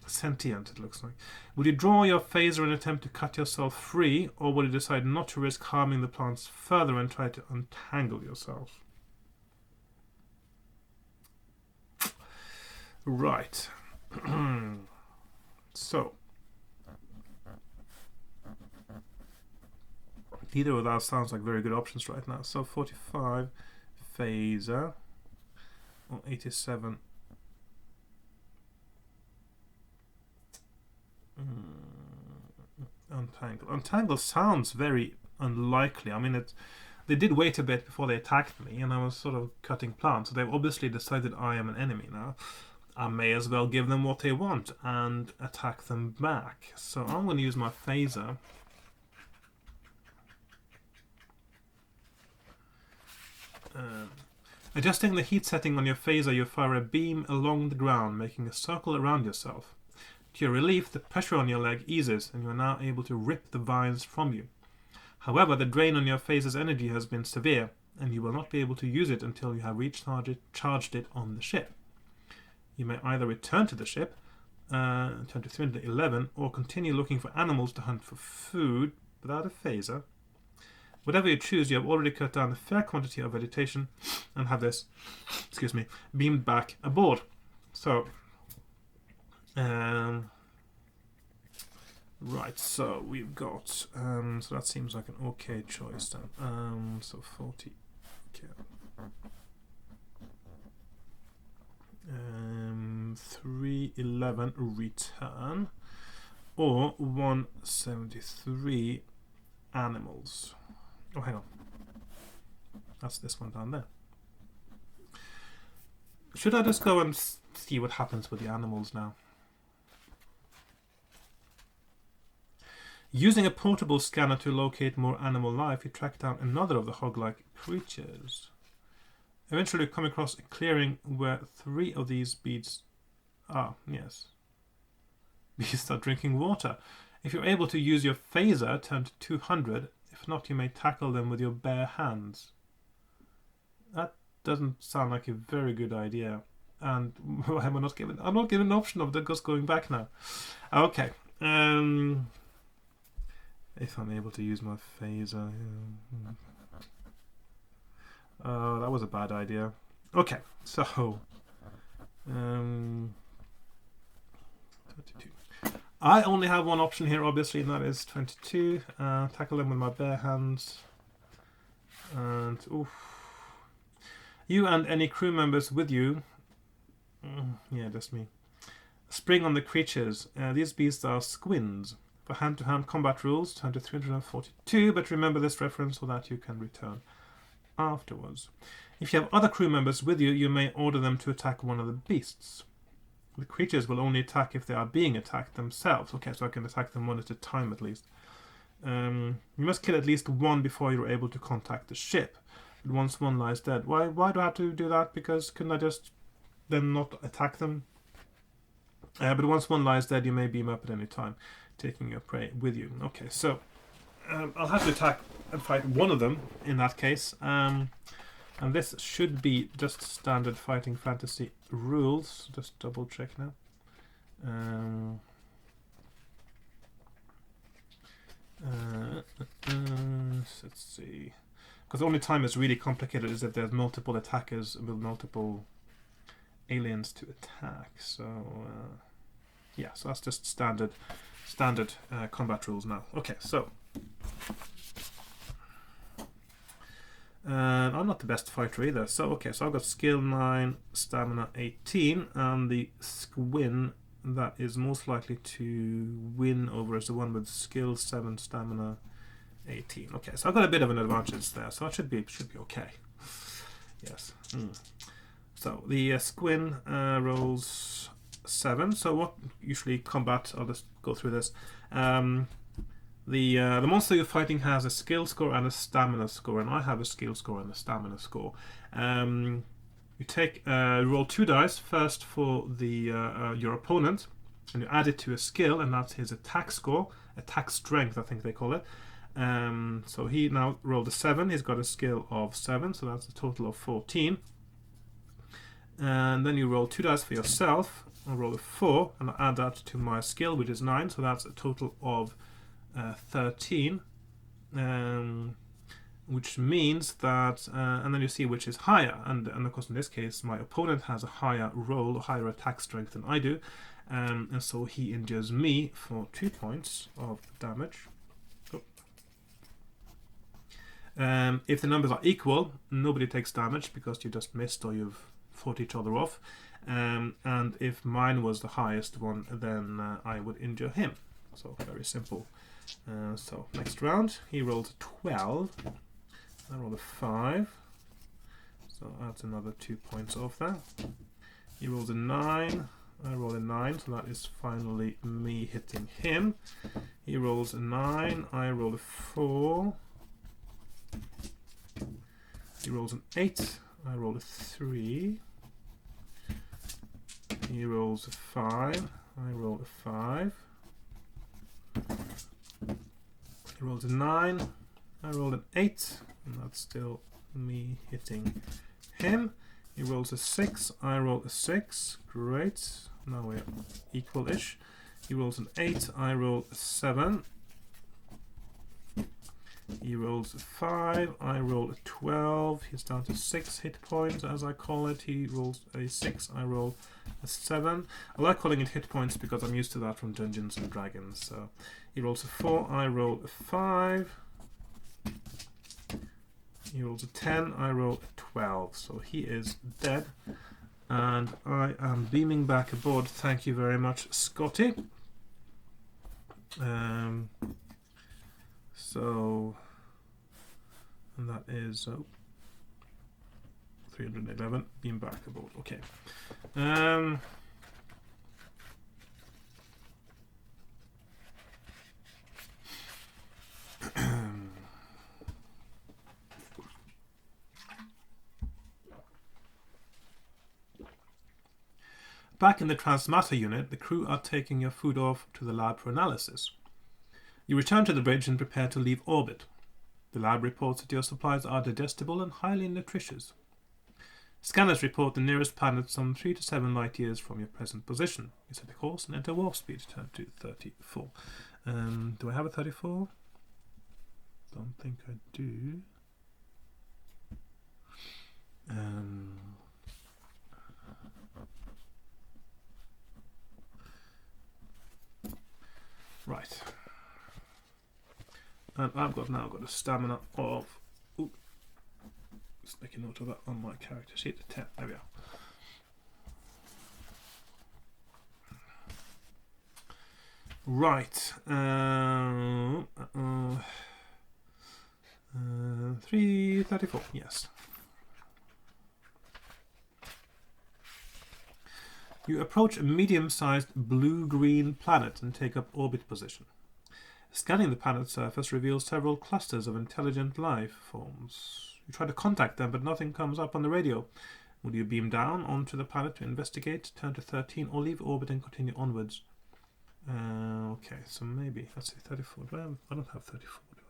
sentient, it looks like. Would you draw your phaser and attempt to cut yourself free, or would you decide not to risk harming the plants further and try to untangle yourself? Right. So, neither of those sounds like very good options right now. So 45 phaser, or 87 untangle. Untangle sounds very unlikely. I mean, they did wait a bit before they attacked me, and I was sort of cutting plants. So they've obviously decided I am an enemy now. I may as well give them what they want and attack them back. So I'm going to use my phaser. Adjusting the heat setting on your phaser, you fire a beam along the ground, making a circle around yourself. To your relief, the pressure on your leg eases, and you are now able to rip the vines from you. However, the drain on your phaser's energy has been severe, and you will not be able to use it until you have recharged it on the ship. You may either return to the ship, turn to 311, or continue looking for animals to hunt for food without a phaser. Whatever you choose, you have already cut down a fair quantity of vegetation and have this, beamed back aboard. So, right, so we've got, so that seems like an okay choice then. So 40, okay. 311 return, or 173 animals. Oh, hang on. That's this one down there. Should I just go and see what happens with the animals now? Using a portable scanner to locate more animal life, you track down another of the hog-like creatures. Eventually you come across a clearing where 3 of these beasts are drinking water. If you're able to use your phaser, turn to 200. If not, you may tackle them with your bare hands. That doesn't sound like a very good idea. And I'm not given an option of just going back now. Okay. If I'm able to use my phaser. That was a bad idea. Okay, so 22. I only have one option here, obviously, and that is 22. Tackle them with my bare hands. And you and any crew members with you. Yeah, just me. Spring on the creatures. These beasts are squins. For hand-to-hand combat rules, turn to 342, but remember this reference so that you can return afterwards. If you have other crew members with you, you may order them to attack one of the beasts. The creatures will only attack if they are being attacked themselves. Okay, so I can attack them one at a time at least. You must kill at least one before you're able to contact the ship. But once one lies dead. Why do I have to do that? Because couldn't I just then not attack them? But once one lies dead, you may beam up at any time, taking your prey with you. Okay, so I'll have to attack and fight one of them in that case. And this should be just standard Fighting Fantasy rules. Just double check now. Let's see. Because the only time it's really complicated is if there's multiple attackers with multiple aliens to attack. So yeah, so that's just standard combat rules now. Okay, so And I'm not the best fighter either. So, okay, so I've got skill 9, stamina 18, and the squin that is most likely to win over is the one with skill 7, stamina 18. Okay, so I've got a bit of an advantage there, so that should be okay. Yes. So the squin rolls 7. So what usually combat? I'll just go through this. The monster you're fighting has a skill score and a stamina score, and I have a skill score and a stamina score. You take roll 2 dice first for the your opponent, and you add it to a skill, and that's his attack score, attack strength, I think they call it. So he now rolled a 7. He's got a skill of 7, so that's a total of 14. And then you roll 2 dice for yourself. I'll roll a 4, and I'll add that to my skill, which is 9, so that's a total of 13, which means that, and then you see which is higher, and of course in this case my opponent has a higher roll, a higher attack strength than I do, and so he injures me for 2 points of damage. If the numbers are equal, nobody takes damage because you just missed or you've fought each other off, and if mine was the highest one, then I would injure him. So very simple. So next round he rolls a 12. I roll a 5, so that's another 2 points off that. He rolls a 9. I roll a 9, so that is finally me hitting him. He rolls a 9. I roll a 4. He rolls an 8. I roll a 3. He rolls a 5. I roll a 5. He rolls a 9. I rolled an 8, and that's still me hitting him. He rolls a 6. I roll a 6. Great. Now we're equal-ish. He rolls an 8. I roll a 7. He rolls a 5. I roll a 12. He's down to 6 hit points, as I call it. He rolls a 6. I roll a 7. I like calling it hit points because I'm used to that from Dungeons and Dragons. So he rolls a 4. I roll a 5. He rolls a 10. I roll a 12. So he is dead. And I am beaming back aboard. Thank you very much, Scotty. So, and that is 311. Beam back aboard. Okay. Back in the transmatter unit, the crew are taking your food off to the lab for analysis. You return to the bridge and prepare to leave orbit. The lab reports that your supplies are digestible and highly nutritious. Scanners report the nearest planet some 3 to 7 light years from your present position. You set the course and enter warp speed, turn to 34. Do I have a 34? Don't think I do. Right. And I've now got a stamina of... Ooh, let's make a note of that on my character sheet. 10. There we are. Right. 334. Yes. You approach a medium-sized blue-green planet and take up orbit position. Scanning the planet's surface reveals several clusters of intelligent life forms. You try to contact them, but nothing comes up on the radio. Will you beam down onto the planet to investigate, turn to 13, or leave orbit and continue onwards? Okay, so maybe, let's see, 34. I don't have 34, do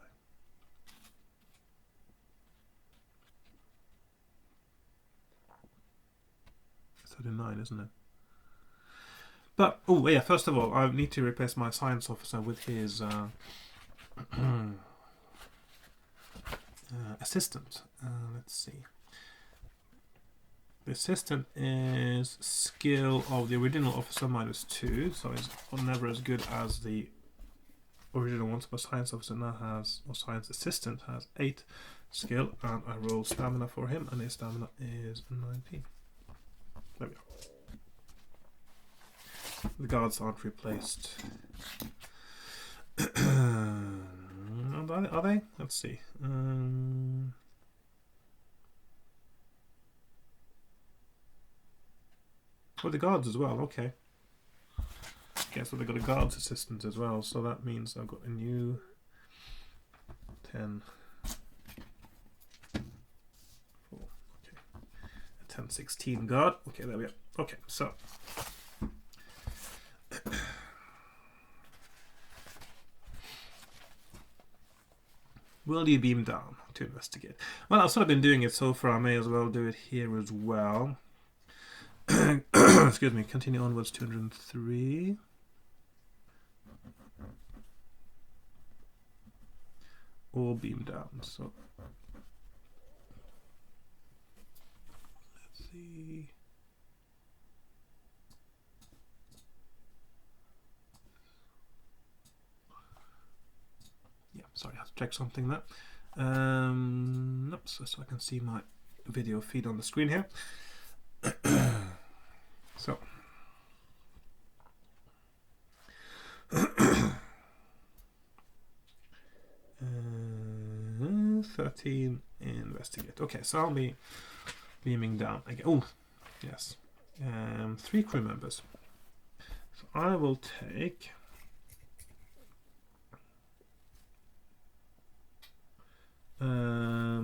I? 39, isn't it? But, oh yeah, first of all, I need to replace my science officer with his assistant. Let's see. The assistant is skill of the original officer -2, so it's never as good as the original one. But science officer now has, or science assistant has 8, skill, and I roll stamina for him, and his stamina is 19. There we go. The guards aren't replaced. Are they? Let's see. Oh, the guards as well. Okay. Guess what? I got a guards assistant as well, so that means I've got a new 10. 4. Okay. A 10-16 guard. Okay, there we go. Okay, so. Will you beam down to investigate? Well, I've sort of been doing it so far. I may as well do it here as well. Excuse me. Continue onwards. 203. Or beam down. So let's see. Yeah, sorry, I have to check something there. Nope, so I can see my video feed on the screen here. So 13 investigate. Okay, so I'll be beaming down again. Oh, yes. 3 crew members. So I will take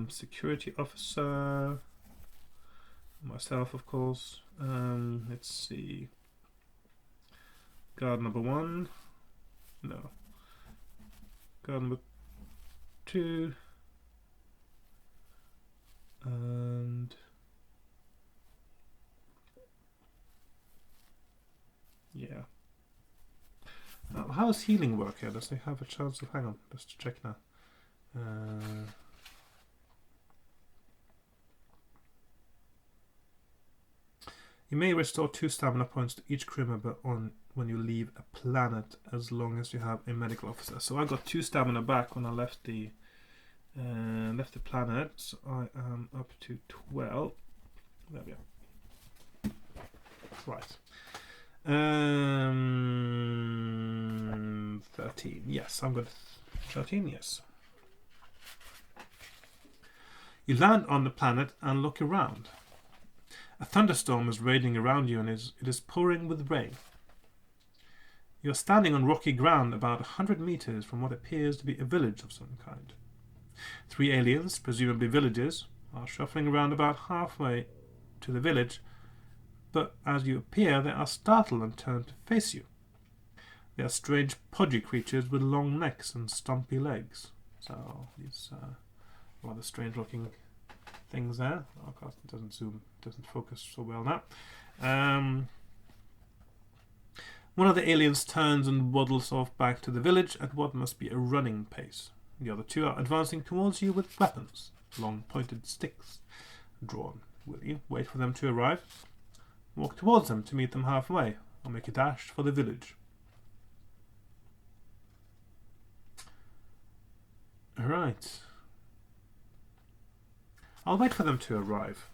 security officer, myself, of course. Let's see. Guard number 1. No. Guard number 2. And yeah. How does healing work here? Does they have a chance of... Hang on, just to check now. You may restore 2 stamina points to each crew member when you leave a planet, as long as you have a medical officer. So I got 2 stamina back when I left the planet. So I am up to 12. There we go. Right. 13. Yes, I'm good. 13. Yes. You land on the planet and look around. A thunderstorm is raging around you, and it is pouring with rain. You are standing on rocky ground about 100 meters from what appears to be a village of some kind. 3 aliens, presumably villagers, are shuffling around about halfway to the village, but as you appear, they are startled and turn to face you. They are strange, podgy creatures with long necks and stumpy legs. So these rather strange-looking things there. Oh, of course, it doesn't focus so well now. One of the aliens turns and waddles off back to the village at what must be a running pace. The other 2 are advancing towards you with weapons, long pointed sticks drawn. Will you wait for them to arrive? Walk towards them to meet them halfway, or make a dash for the village. Alright. I'll wait for them to arrive.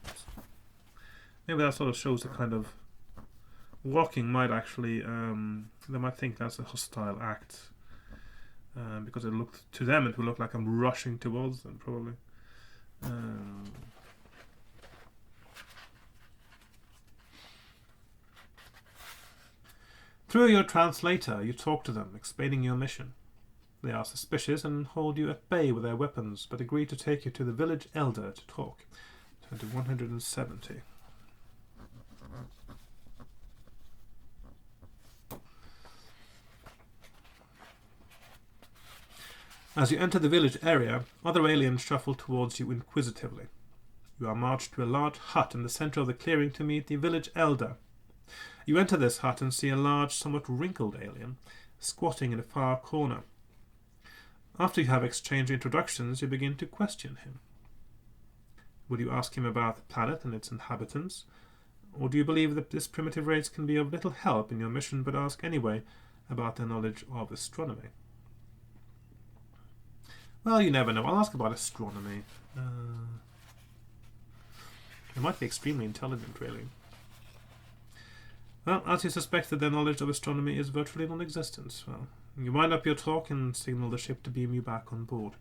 Maybe that sort of shows the kind of walking might actually, they might think that's a hostile act. Because it looked, to them it will look like I'm rushing towards them, probably. Through your translator, you talk to them, explaining your mission. They are suspicious and hold you at bay with their weapons, but agree to take you to the village elder to talk. Turn to 170. As you enter the village area, other aliens shuffle towards you inquisitively. You are marched to a large hut in the center of the clearing to meet the village elder. You enter this hut and see a large, somewhat wrinkled alien squatting in a far corner. After you have exchanged introductions, you begin to question him. Would you ask him about the planet and its inhabitants? Or do you believe that this primitive race can be of little help in your mission, but ask anyway about their knowledge of astronomy? Well, you never know. I'll ask about astronomy. They might be extremely intelligent, really. Well, as you suspected, their knowledge of astronomy is virtually non-existent. Well, you wind up your talk and signal the ship to beam you back on board.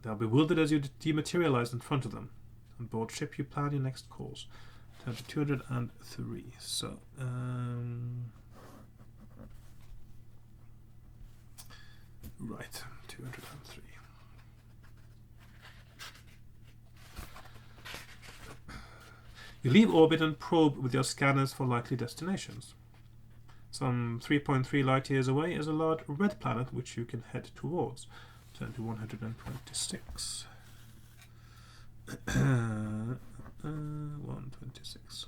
They'll be bewildered as you dematerialize in front of them. On board ship, you plan your next course. Turn to 203. So, right, 203. You leave orbit and probe with your scanners for likely destinations. Some 3.3 light years away is a large red planet which you can head towards. Turn to 126. 126.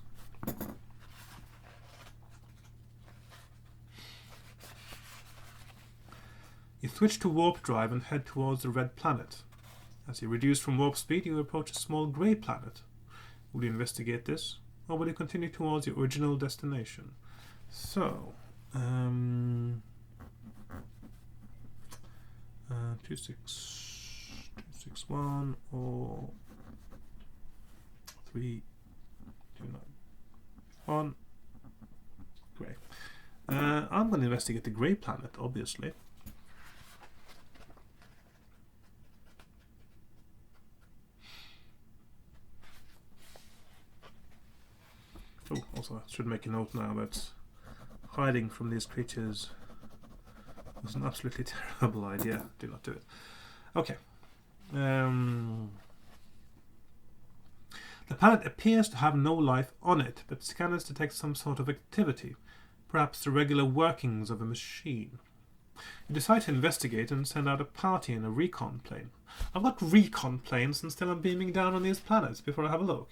You switch to warp drive and head towards the red planet. As you reduce from warp speed, you approach a small grey planet. Will you investigate this, or will you continue towards your original destination? So, 261 or 3291. Grey. I'm going to investigate the grey planet, obviously. Oh, also, I should make a note now that hiding from these creatures was an absolutely terrible idea. Do not do it. Okay. The planet appears to have no life on it, but scanners detect some sort of activity, perhaps the regular workings of a machine. You decide to investigate and send out a party in a recon plane. I've got recon planes and still I'm beaming down on these planets before I have a look.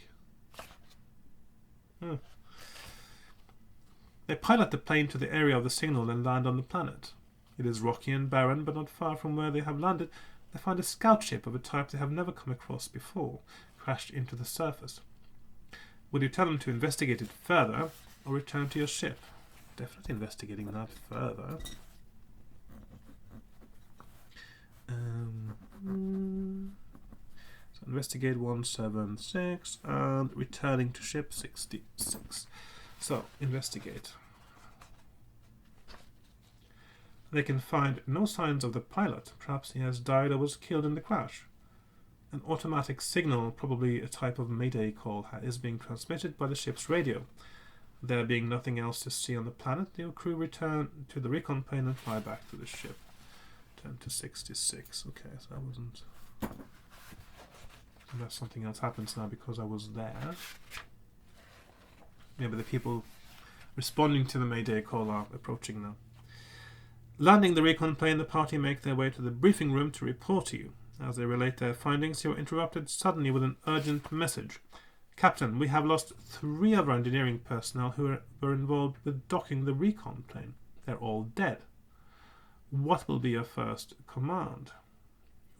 They pilot the plane to the area of the signal and land on the planet. It is rocky and barren, but not far from where they have landed, they find a scout ship of a type they have never come across before, crashed into the surface. Would you tell them to investigate it further, or return to your ship? Definitely investigating that further. So investigate 176 and returning to ship 66. So, investigate. They can find no signs of the pilot. Perhaps he has died or was killed in the crash. An automatic signal, probably a type of mayday call, is being transmitted by the ship's radio. There being nothing else to see on the planet, the crew return to the recon plane and fly back to the ship. Turn to 66. Okay, so that wasn't... Unless something else happens now because I was there. Maybe the people responding to the mayday call are approaching now. Landing the recon plane, the party make their way to the briefing room to report to you. As they relate their findings, you are interrupted suddenly with an urgent message. Captain, we have lost 3 of our engineering personnel who were involved with docking the recon plane. They're all dead. What will be your first command?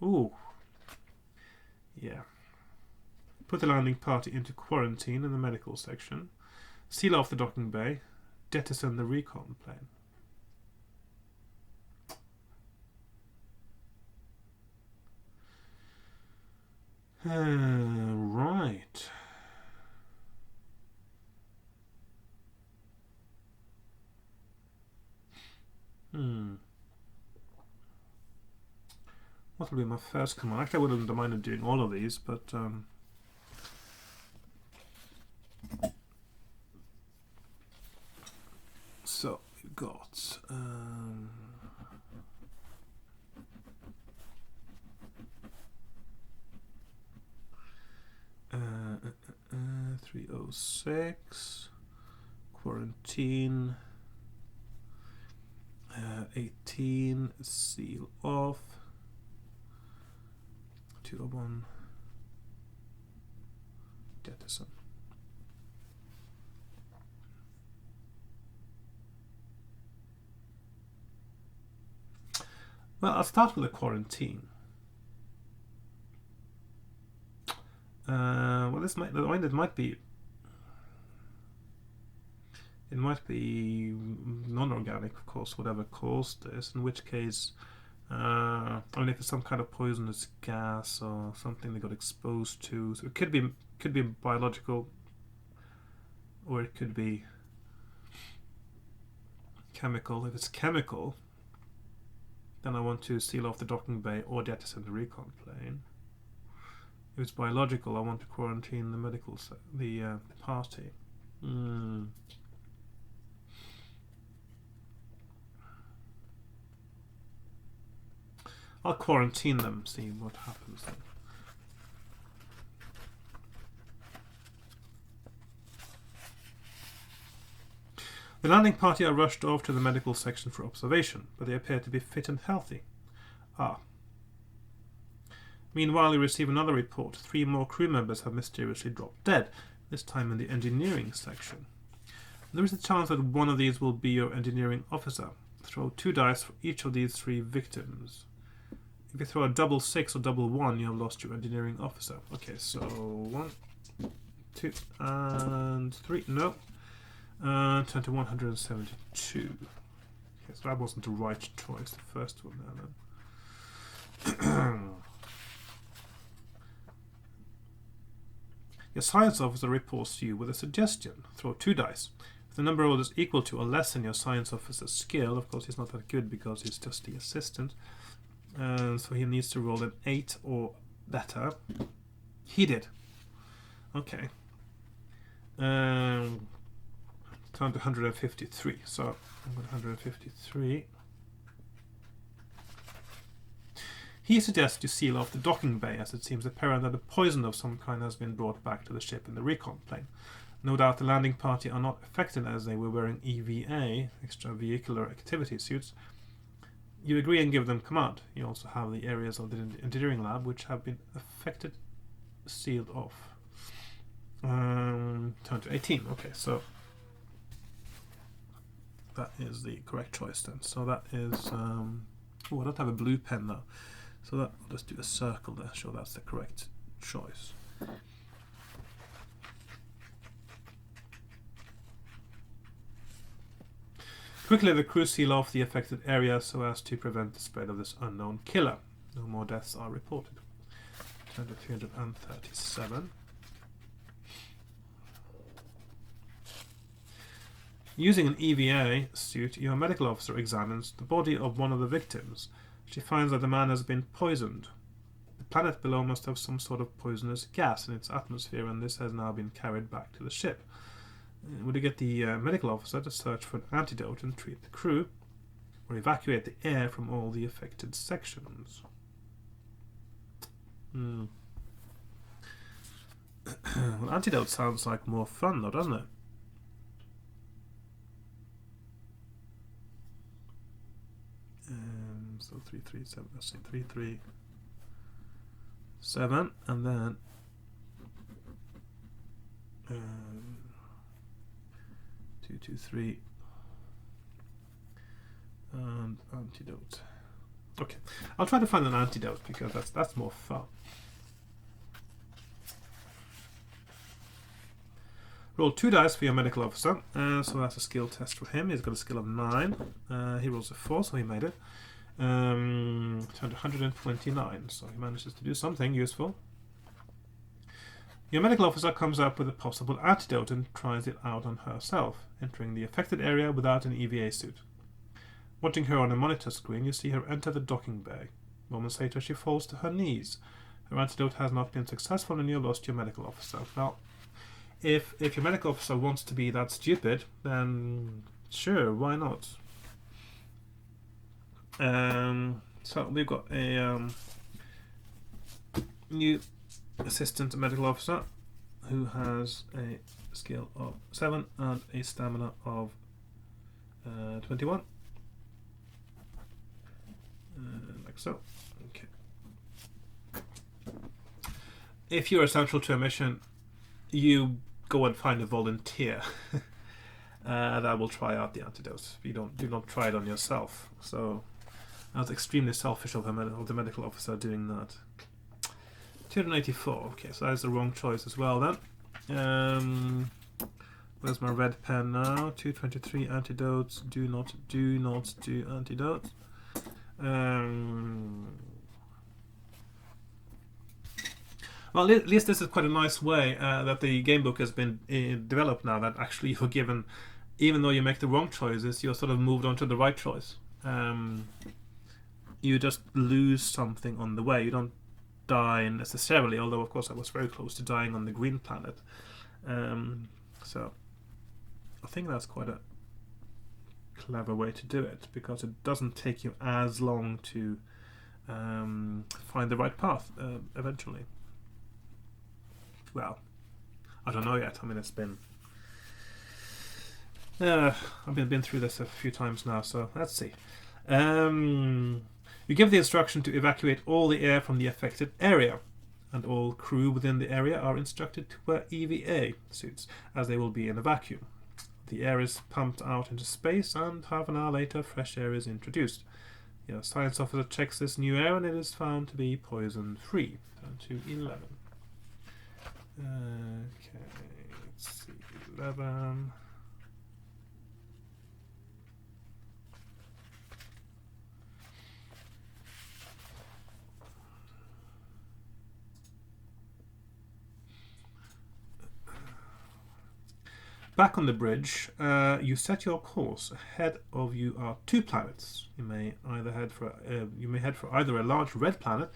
Ooh. Yeah. Put the landing party into quarantine in the medical section. Seal off the docking bay. Jettison the recon plane. Right. What will be my first command? Actually, I wouldn't have minded doing all of these, but so we've got 306 quarantine, 18 seal off, 201 jettison. Well, I'll start with a quarantine. Well, this might. I mean, it might be. It might be non-organic, of course, whatever caused this. In which case, I mean, if it's some kind of poisonous gas or something they got exposed to, so it could be biological, or it could be chemical. If it's chemical, then I want to seal off the docking bay or jettison the recon plane. If it's biological, I want to quarantine the the party. I'll quarantine them, see what happens then. The landing party are rushed off to the medical section for observation, but they appear to be fit and healthy. Meanwhile, we receive another report. 3 more crew members have mysteriously dropped dead, this time in the engineering section. There is a chance that one of these will be your engineering officer. Throw 2 dice for each of these 3 victims. If you throw a double 6 or double 1, you have lost your engineering officer. Okay, so 1, 2, and 3. No. Turn to 172. Okay, so that wasn't the right choice, the first one there then. Your science officer reports to you with a suggestion. Throw 2 dice. If the number rolled is equal to or less than your science officer's skill, of course he's not that good because he's just the assistant, so he needs to roll an 8 or better. He did. Okay. Time to 153. So I'm going to 153. He suggests you seal off the docking bay, as it seems apparent that a poison of some kind has been brought back to the ship in the recon plane. No doubt the landing party are not affected, as they were wearing EVA, extravehicular activity suits. You agree and give them command. You also have the areas of the engineering lab which have been affected sealed off. Turn to 18. Okay, so that is the correct choice then. So that is... oh, I don't have a blue pen now. So that, I'll just do a circle there, show that's the correct choice. Quickly, the crew seal off the affected area so as to prevent the spread of this unknown killer. No more deaths are reported. Turn to 337. Using an EVA suit, your medical officer examines the body of one of the victims. She finds that the man has been poisoned. The planet below must have some sort of poisonous gas in its atmosphere, and this has now been carried back to the ship. Would you get the medical officer to search for an antidote and treat the crew, or evacuate the air from all the affected sections? Well, antidote sounds like more fun, though, doesn't it? So 337, let's say 337, and then 223 and antidote. Okay, I'll try to find an antidote because that's more fun. Roll 2 dice for your medical officer, so that's a skill test for him. He's got a skill of 9. He rolls a 4, so he made it. Turned to 129, so he manages to do something useful. Your medical officer comes up with a possible antidote and tries it out on herself, entering the affected area without an EVA suit. Watching her on a monitor screen, you see her enter the docking bay. Moments later, she falls to her knees. Her antidote has not been successful and you lost your medical officer. Well, if your medical officer wants to be that stupid, then sure, why not? So we've got a new assistant medical officer who has a skill of 7 and a stamina of 21. Like so. Okay. If you're essential to a mission, you go and find a volunteer that will try out the antidote. You do not try it on yourself. So that's extremely selfish of the medical officer doing that. 284. Okay, so that's the wrong choice as well then. Where's my red pen now? 223 antidotes. Do not do antidotes. Well, at least this is quite a nice way that the game book has been developed now. That actually you're given, even though you make the wrong choices, you're sort of moved on to the right choice. You just lose something on the way. You don't die necessarily, although of course I was very close to dying on the green planet. So I think that's quite a clever way to do it, because it doesn't take you as long to find the right path eventually. Well, I don't know yet. I mean, it's been I've been through this a few times now, so let's see. You give the instruction to evacuate all the air from the affected area, and all crew within the area are instructed to wear EVA suits, as they will be in a vacuum. The air is pumped out into space, and half an hour later fresh air is introduced. Your science officer checks this new air, and it is found to be poison-free. Turn to 11. Okay, let's see, 11. Back on the bridge, you set your course. Ahead of you are 2 planets. You may head for either a large red planet,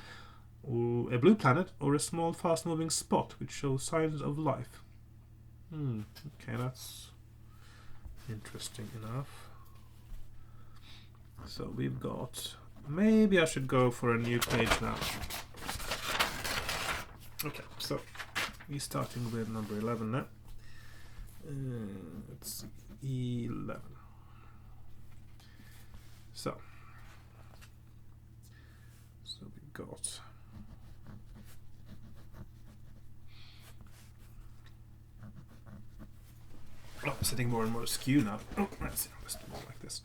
or a blue planet, or a small, fast-moving spot which shows signs of life. Okay, that's interesting enough. So we've got. Maybe I should go for a new page now. Okay, so we're starting with number 11 now. Let's see, 11. So we got. Oh, I'm sitting more and more askew now. Oh, let's see, let's do more like this.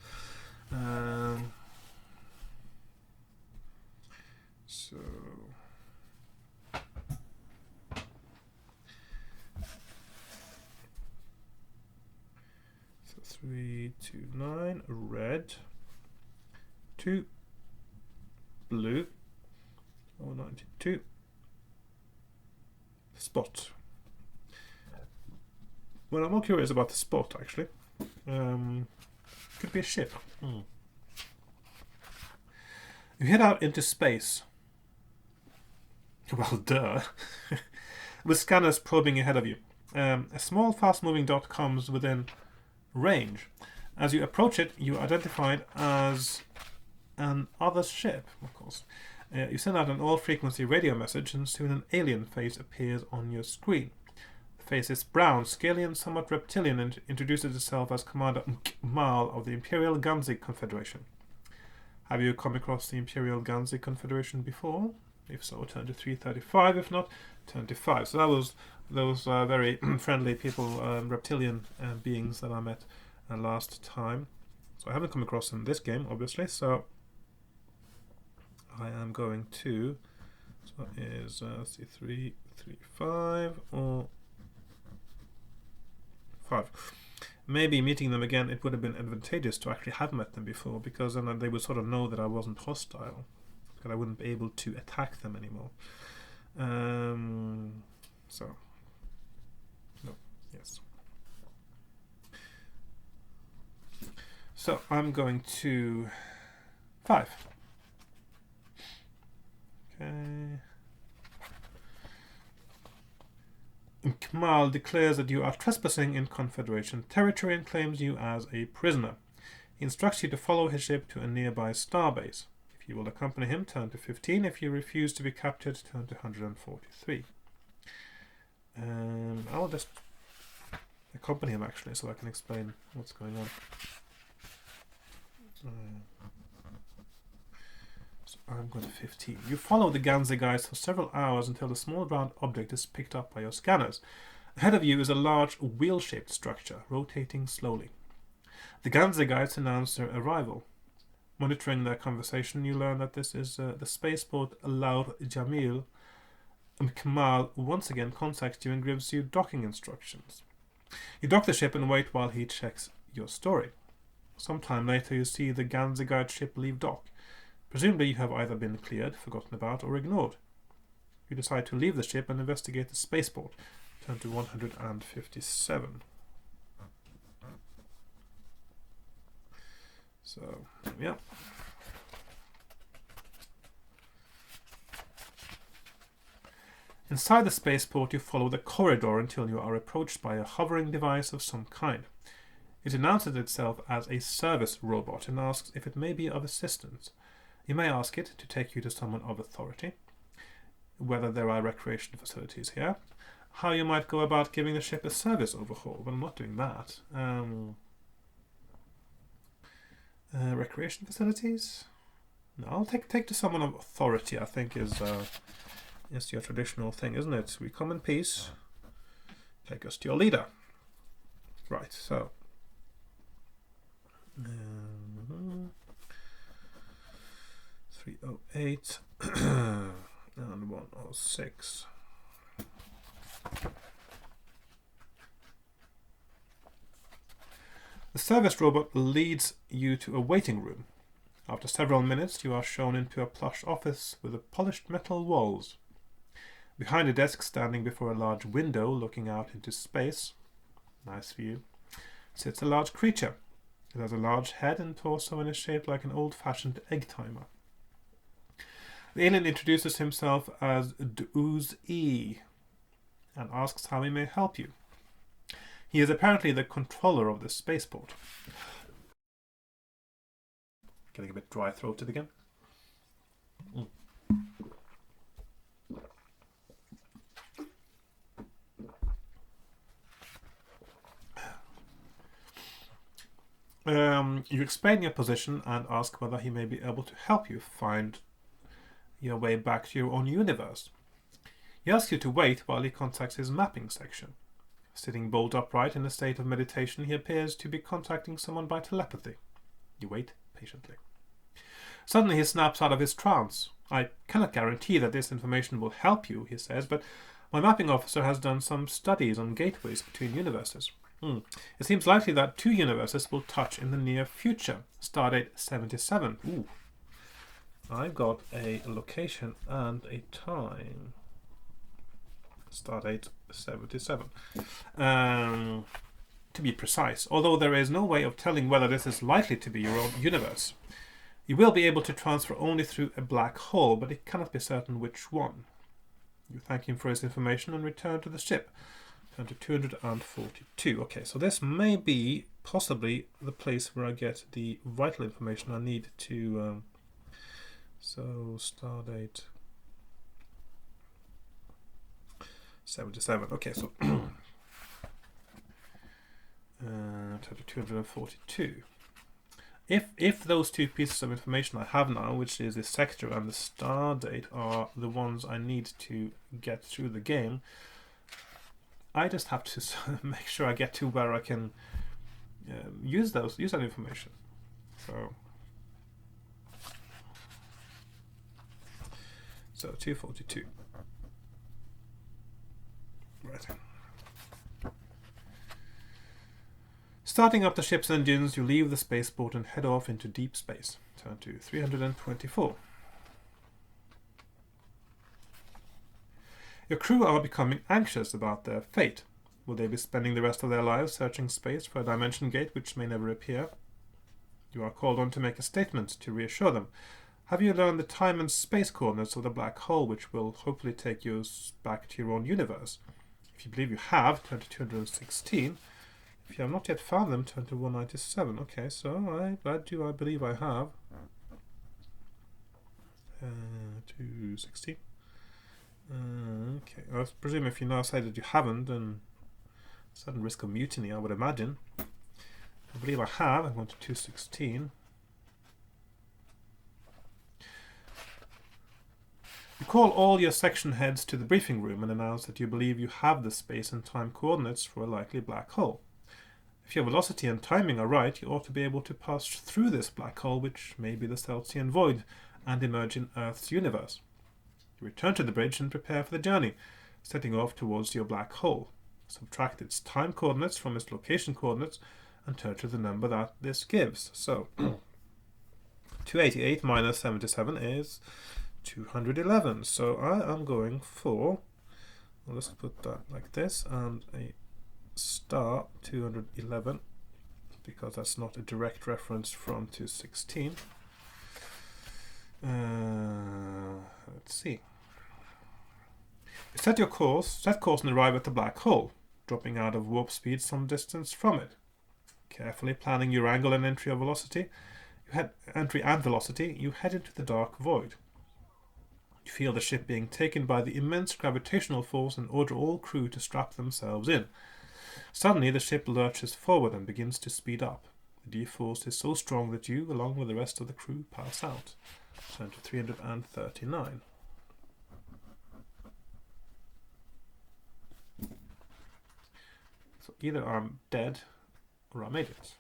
So 3, 2, 9, red, 2, blue, 92, spot. Well, I'm more curious about the spot, actually. Could be a ship. You head out into space. Well, duh. With scanners probing ahead of you. A small, fast-moving dot comes within range. As you approach it, you are identified as an other ship, of course. You send out an all-frequency radio message, and soon an alien face appears on your screen. The face is brown, scaly, and somewhat reptilian, and introduces itself as Commander Mal of the Imperial Ganzi Confederation. Have you come across the Imperial Ganzi Confederation before? If so, turn to 335. If not, turn to 5. So that was those very friendly people, reptilian beings that I met last time. So I haven't come across them in this game, obviously. So I am going to. So that is let's see, 3, 3, 5 or 5. Maybe meeting them again, it would have been advantageous to actually have met them before, because then they would sort of know that I wasn't hostile, because I wouldn't be able to attack them anymore. So, no, yes. So I'm going to 5. Okay. Kmal declares that you are trespassing in Confederation territory and claims you as a prisoner. He instructs you to follow his ship to a nearby starbase. If you will accompany him, turn to 15. If you refuse to be captured, turn to 143. I'll just accompany him, actually, so I can explain what's going on. So I'm going to 15. You follow the Ganzi guys for several hours until the small round object is picked up by your scanners. Ahead of you is a large wheel-shaped structure, rotating slowly. The Ganzi guides announce their arrival. Monitoring their conversation, you learn that this is the spaceport Laur Jamil. Kamal once again contacts you and gives you docking instructions. You dock the ship and wait while he checks your story. Sometime later, you see the Ganzi guide ship leave dock. Presumably you have either been cleared, forgotten about, or ignored. You decide to leave the ship and investigate the spaceport. Turn to 157. So, yeah. Inside the spaceport, you follow the corridor until you are approached by a hovering device of some kind. It announces itself as a service robot and asks if it may be of assistance. You may ask it to take you to someone of authority, whether there are recreation facilities here, how you might go about giving the ship a service overhaul, but I'm not doing that. Recreation facilities? No, I'll take to someone of authority, I think is your traditional thing, isn't it? We come in peace. Take us to your leader. Right, so 308 and 106. The service robot leads you to a waiting room. After several minutes, you are shown into a plush office with polished metal walls. Behind a desk standing before a large window looking out into space, nice view, sits a large creature. It has a large head and torso and is shaped like an old-fashioned egg timer. The alien introduces himself as Dooz-E and asks how he may help you. He is apparently the controller of the spaceport. Getting a bit dry-throated again. You explain your position and ask whether he may be able to help you find your way back to your own universe. He asks you to wait while he contacts his mapping section. Sitting bolt upright in a state of meditation, he appears to be contacting someone by telepathy. You wait patiently. Suddenly he snaps out of his trance. I cannot guarantee that this information will help you, he says, but my mapping officer has done some studies on gateways between universes. It seems likely that two universes will touch in the near future. Stardate 77. Ooh. I've got a location and a time. Stardate 77. To be precise, although there is no way of telling whether this is likely to be your own universe. You will be able to transfer only through a black hole, but it cannot be certain which one. You thank him for his information and return to the ship. Turn to 242. Okay, so this may be possibly the place where I get the vital information I need to... so, Stardate 77. Okay, so... turn to 242. If those two pieces of information I have now, which is the sector and the star date, are the ones I need to get through the game, I just have to make sure I get to where I can use that information. So 242. Right. Starting up the ship's engines, you leave the spaceport and head off into deep space. Turn to 324. Your crew are becoming anxious about their fate. Will they be spending the rest of their lives searching space for a dimension gate which may never appear? You are called on to make a statement to reassure them. Have you learned the time and space coordinates of the black hole which will hopefully take you back to your own universe? If you believe you have, turn to 216. If you have not yet found them, turn to 197. Okay, so I believe I have. 216. Okay, I presume if you now say that you haven't, then sudden risk of mutiny, I would imagine. I believe I have. I'm going to 216. You call all your section heads to the briefing room and announce that you believe you have the space and time coordinates for a likely black hole. If your velocity and timing are right, you ought to be able to pass through this black hole, which may be the Celestian Void, and emerge in Earth's universe. You return to the bridge and prepare for the journey, setting off towards your black hole. Subtract its time coordinates from its location coordinates and turn to the number that this gives. So, 288 minus 77 is 211. So I am going for, well, let's put that like this, and a star 211, because that's not a direct reference from 216. Let's see. Set course and arrive at the black hole, dropping out of warp speed some distance from it. Carefully planning your angle and entry velocity, you head into the dark void. You feel the ship being taken by the immense gravitational force and order all crew to strap themselves in. Suddenly, the ship lurches forward and begins to speed up. The D-force is so strong that you, along with the rest of the crew, pass out. Turn to 339. So either I'm dead or I made it.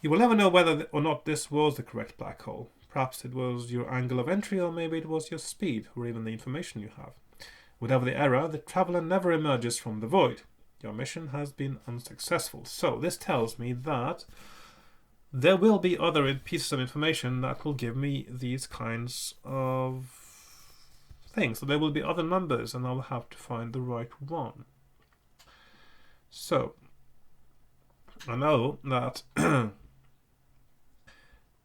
You will never know whether or not this was the correct black hole. Perhaps it was your angle of entry, or maybe it was your speed, or even the information you have. Whatever the error, the traveller never emerges from the void. Your mission has been unsuccessful. So this tells me that there will be other pieces of information that will give me these kinds of things. So there will be other numbers, and I'll have to find the right one. So I know that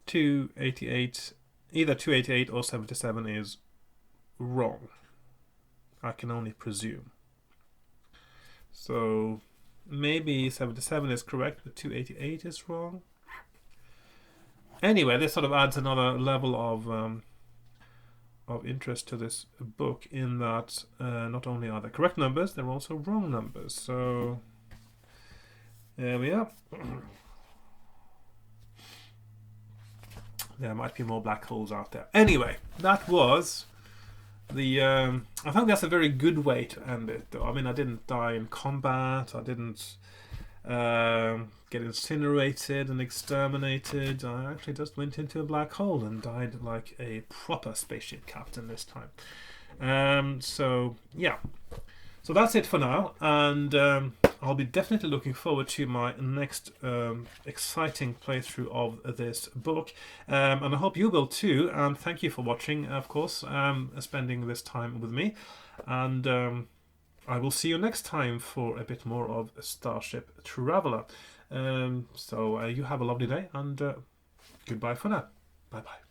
288, either 288 or 77 is wrong. I can only presume. So maybe 77 is correct, but 288 is wrong. Anyway, this sort of adds another level of interest to this book, in that not only are there correct numbers, there are also wrong numbers. So there we are. There might be more black holes out there. Anyway, that was the... I think that's a very good way to end it, though. I mean, I didn't die in combat. I didn't get incinerated and exterminated. I actually just went into a black hole and died like a proper spaceship captain this time. So, yeah. So that's it for now, and I'll be definitely looking forward to my next exciting playthrough of this book, and I hope you will too. And thank you for watching, of course, spending this time with me, and I will see you next time for a bit more of Starship Traveller. So you have a lovely day, and goodbye for now. Bye bye.